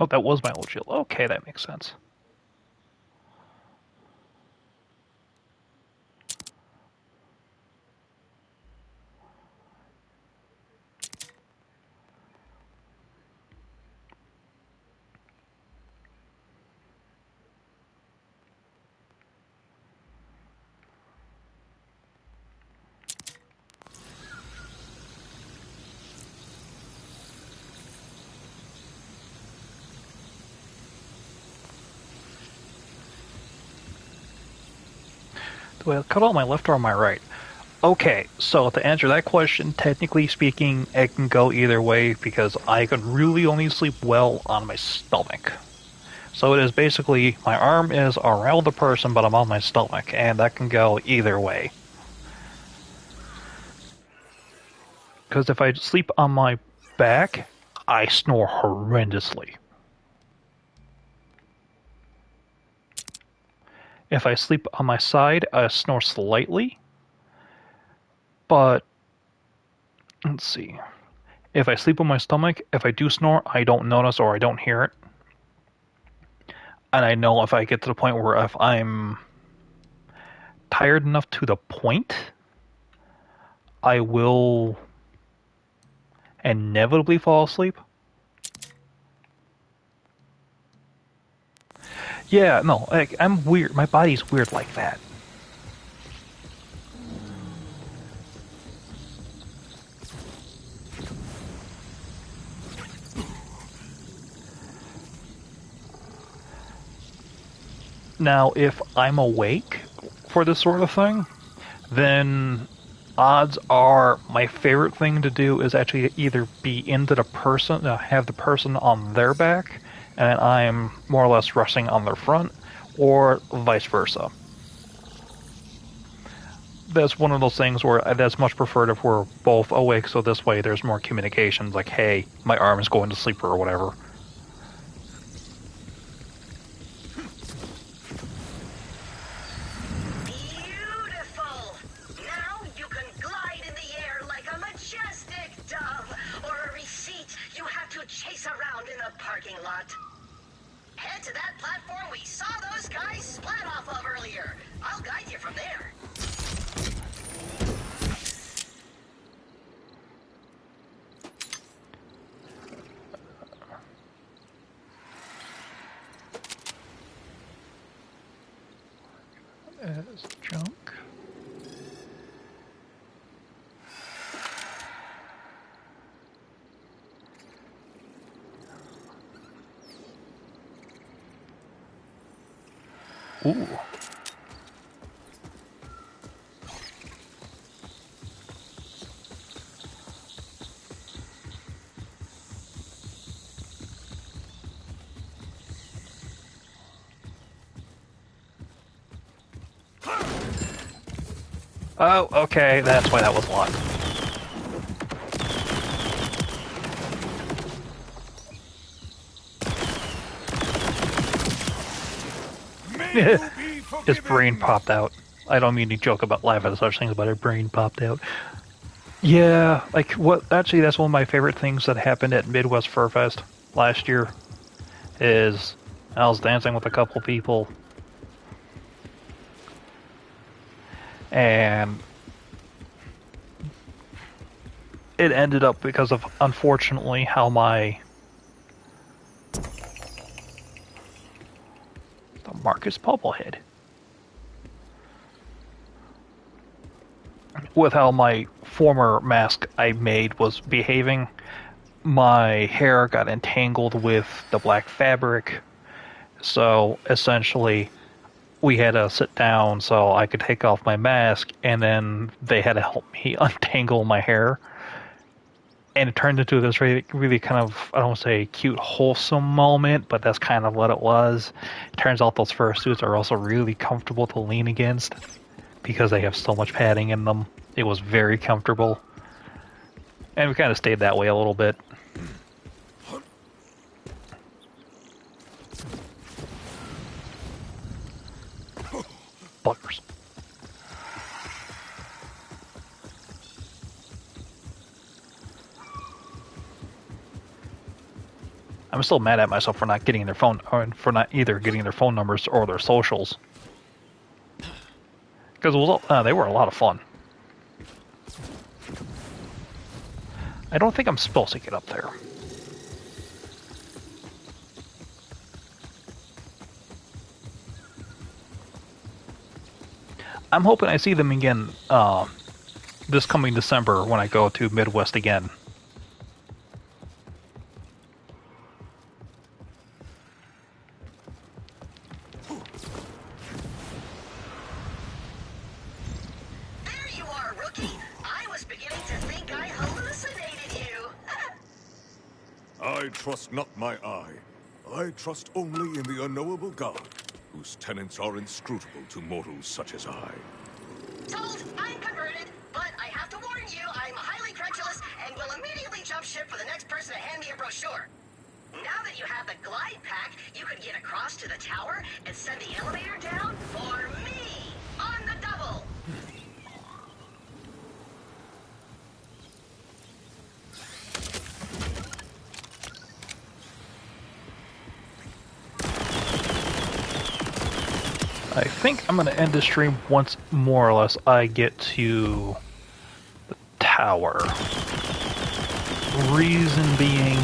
Oh, that was my old shield. Okay, that makes sense. Do I cut out my left or my right? Okay, so to answer that question, technically speaking, it can go either way because I can really only sleep well on my stomach. So it is basically my arm is around the person, but I'm on my stomach, and that can go either way. Because if I sleep on my back, I snore horrendously. If I sleep on my side, I snore slightly. But, let's see. If I sleep on my stomach, if I do snore, I don't notice or I don't hear it. And I know if I get to the point where if I'm tired enough to the point, I will inevitably fall asleep. Yeah, no, like, I'm weird. My body's weird like that. Now, if I'm awake for this sort of thing, then odds are my favorite thing to do is actually either be into the person, have the person on their back, and I'm more or less resting on their front, or vice versa. That's one of those things where that's much preferred if we're both awake, so this way there's more communications, like, hey, my arm is going to sleep or whatever. Beautiful! Now you can glide in the air like a majestic dove, or a receipt you have to chase around in the parking lot. Head to that platform we saw those guys splat off of earlier. I'll guide you from there. As junk. Ooh. Oh, okay, that's why that was locked. His brain popped out. I don't mean to joke about laughing at such things, but her brain popped out. Yeah, like, what? Actually, that's one of my favorite things that happened at Midwest Fur Fest last year. Is I was dancing with a couple people, and it ended up because of, unfortunately, how my Marcus Bubblehead. With how my former mask I made was behaving, my hair got entangled with the black fabric, so essentially we had to sit down so I could take off my mask, and then they had to help me untangle my hair. And it turned into this really, really kind of, I don't want to say cute, wholesome moment, but that's kind of what it was. It turns out those fursuits are also really comfortable to lean against because they have so much padding in them. It was very comfortable. And we kind of stayed that way a little bit. Buggers. I'm still mad at myself for not getting their phone, or for not either getting their phone numbers or their socials. Because they were a lot of fun. I don't think I'm supposed to get up there. I'm hoping I see them again this coming December when I go to Midwest again. There you are, rookie. I was beginning to think I hallucinated you. I trust not my eye. I trust only in the unknowable God, whose tenets are inscrutable to mortals such as I. Told, I'm converted, but I have to warn you, I'm highly credulous and will immediately jump ship for the next person to hand me a brochure. Now that you have the glide pack, you could get across to the tower and send the elevator down for me, on the double. I think I'm going to end the stream once more or less I get to the tower. Reason being,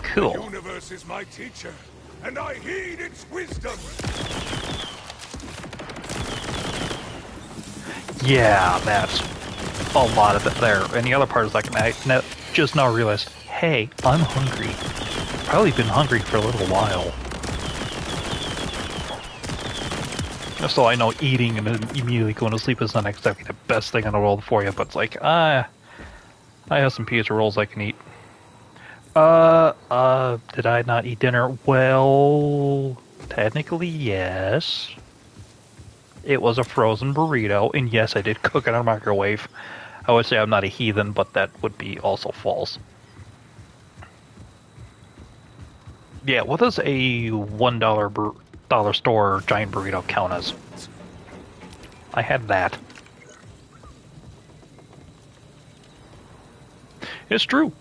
cool. The universe is my teacher, and I heed its wisdom. Yeah, that's a lot of it there. And the other part is like, I just now realized, hey, I'm hungry. Probably been hungry for a little while. Just so I know eating and then immediately going to sleep is not exactly the best thing in the world for you, but it's like, I have some pizza rolls I can eat. Did I not eat dinner? Well, technically, yes. It was a frozen burrito, and yes, I did cook it in a microwave. I would say I'm not a heathen, but that would be also false. Yeah, what does a $1 store giant burrito count as? I had that. It's true.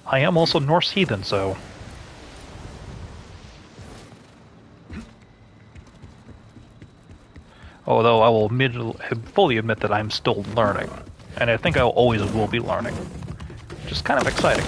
I am also Norse heathen, so... Although I will fully admit that I'm still learning. And I think I always will be learning. Just kind of exciting.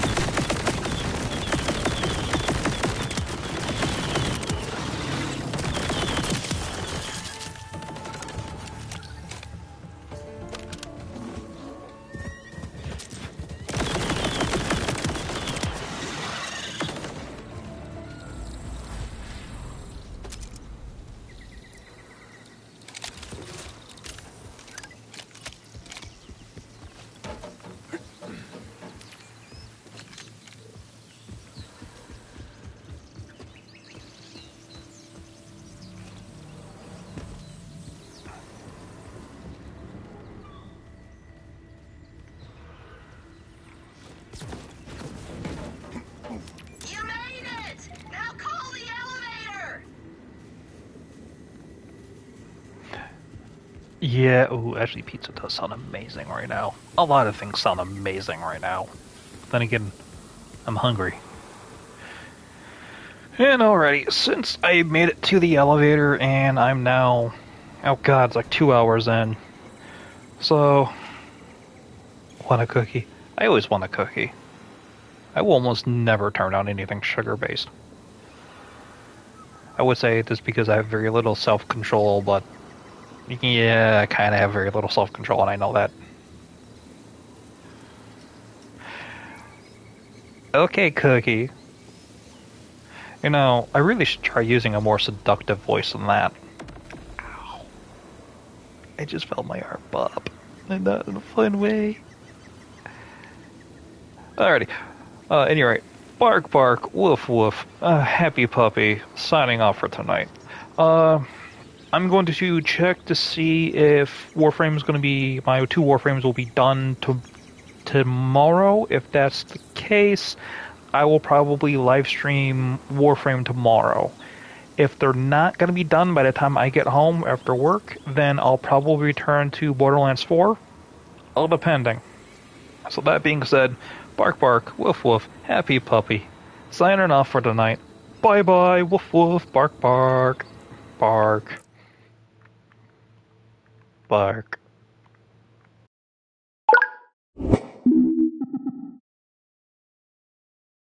Yeah, ooh, actually pizza does sound amazing right now. A lot of things sound amazing right now. Then again, I'm hungry. And alrighty, since I made it to the elevator and I'm now... Oh god, it's like 2 hours in. So... Want a cookie? I always want a cookie. I will almost never turn down anything sugar-based. I would say this because I have very little self-control, but... Yeah, I kind of have very little self-control, and I know that. Okay, Cookie. You know, I really should try using a more seductive voice than that. Ow. I just felt my arm pop. And not in a fun way. Alrighty. Anyway, bark bark, woof woof, happy puppy, signing off for tonight. I'm going to check to see if Warframe is going to be... My 2 Warframes will be done tomorrow. If that's the case, I will probably live stream Warframe tomorrow. If they're not going to be done by the time I get home after work, then I'll probably return to Borderlands 4. All depending. So that being said, bark bark, woof woof, happy puppy. Signing off for tonight. Bye bye, woof woof, bark bark, bark. Bark.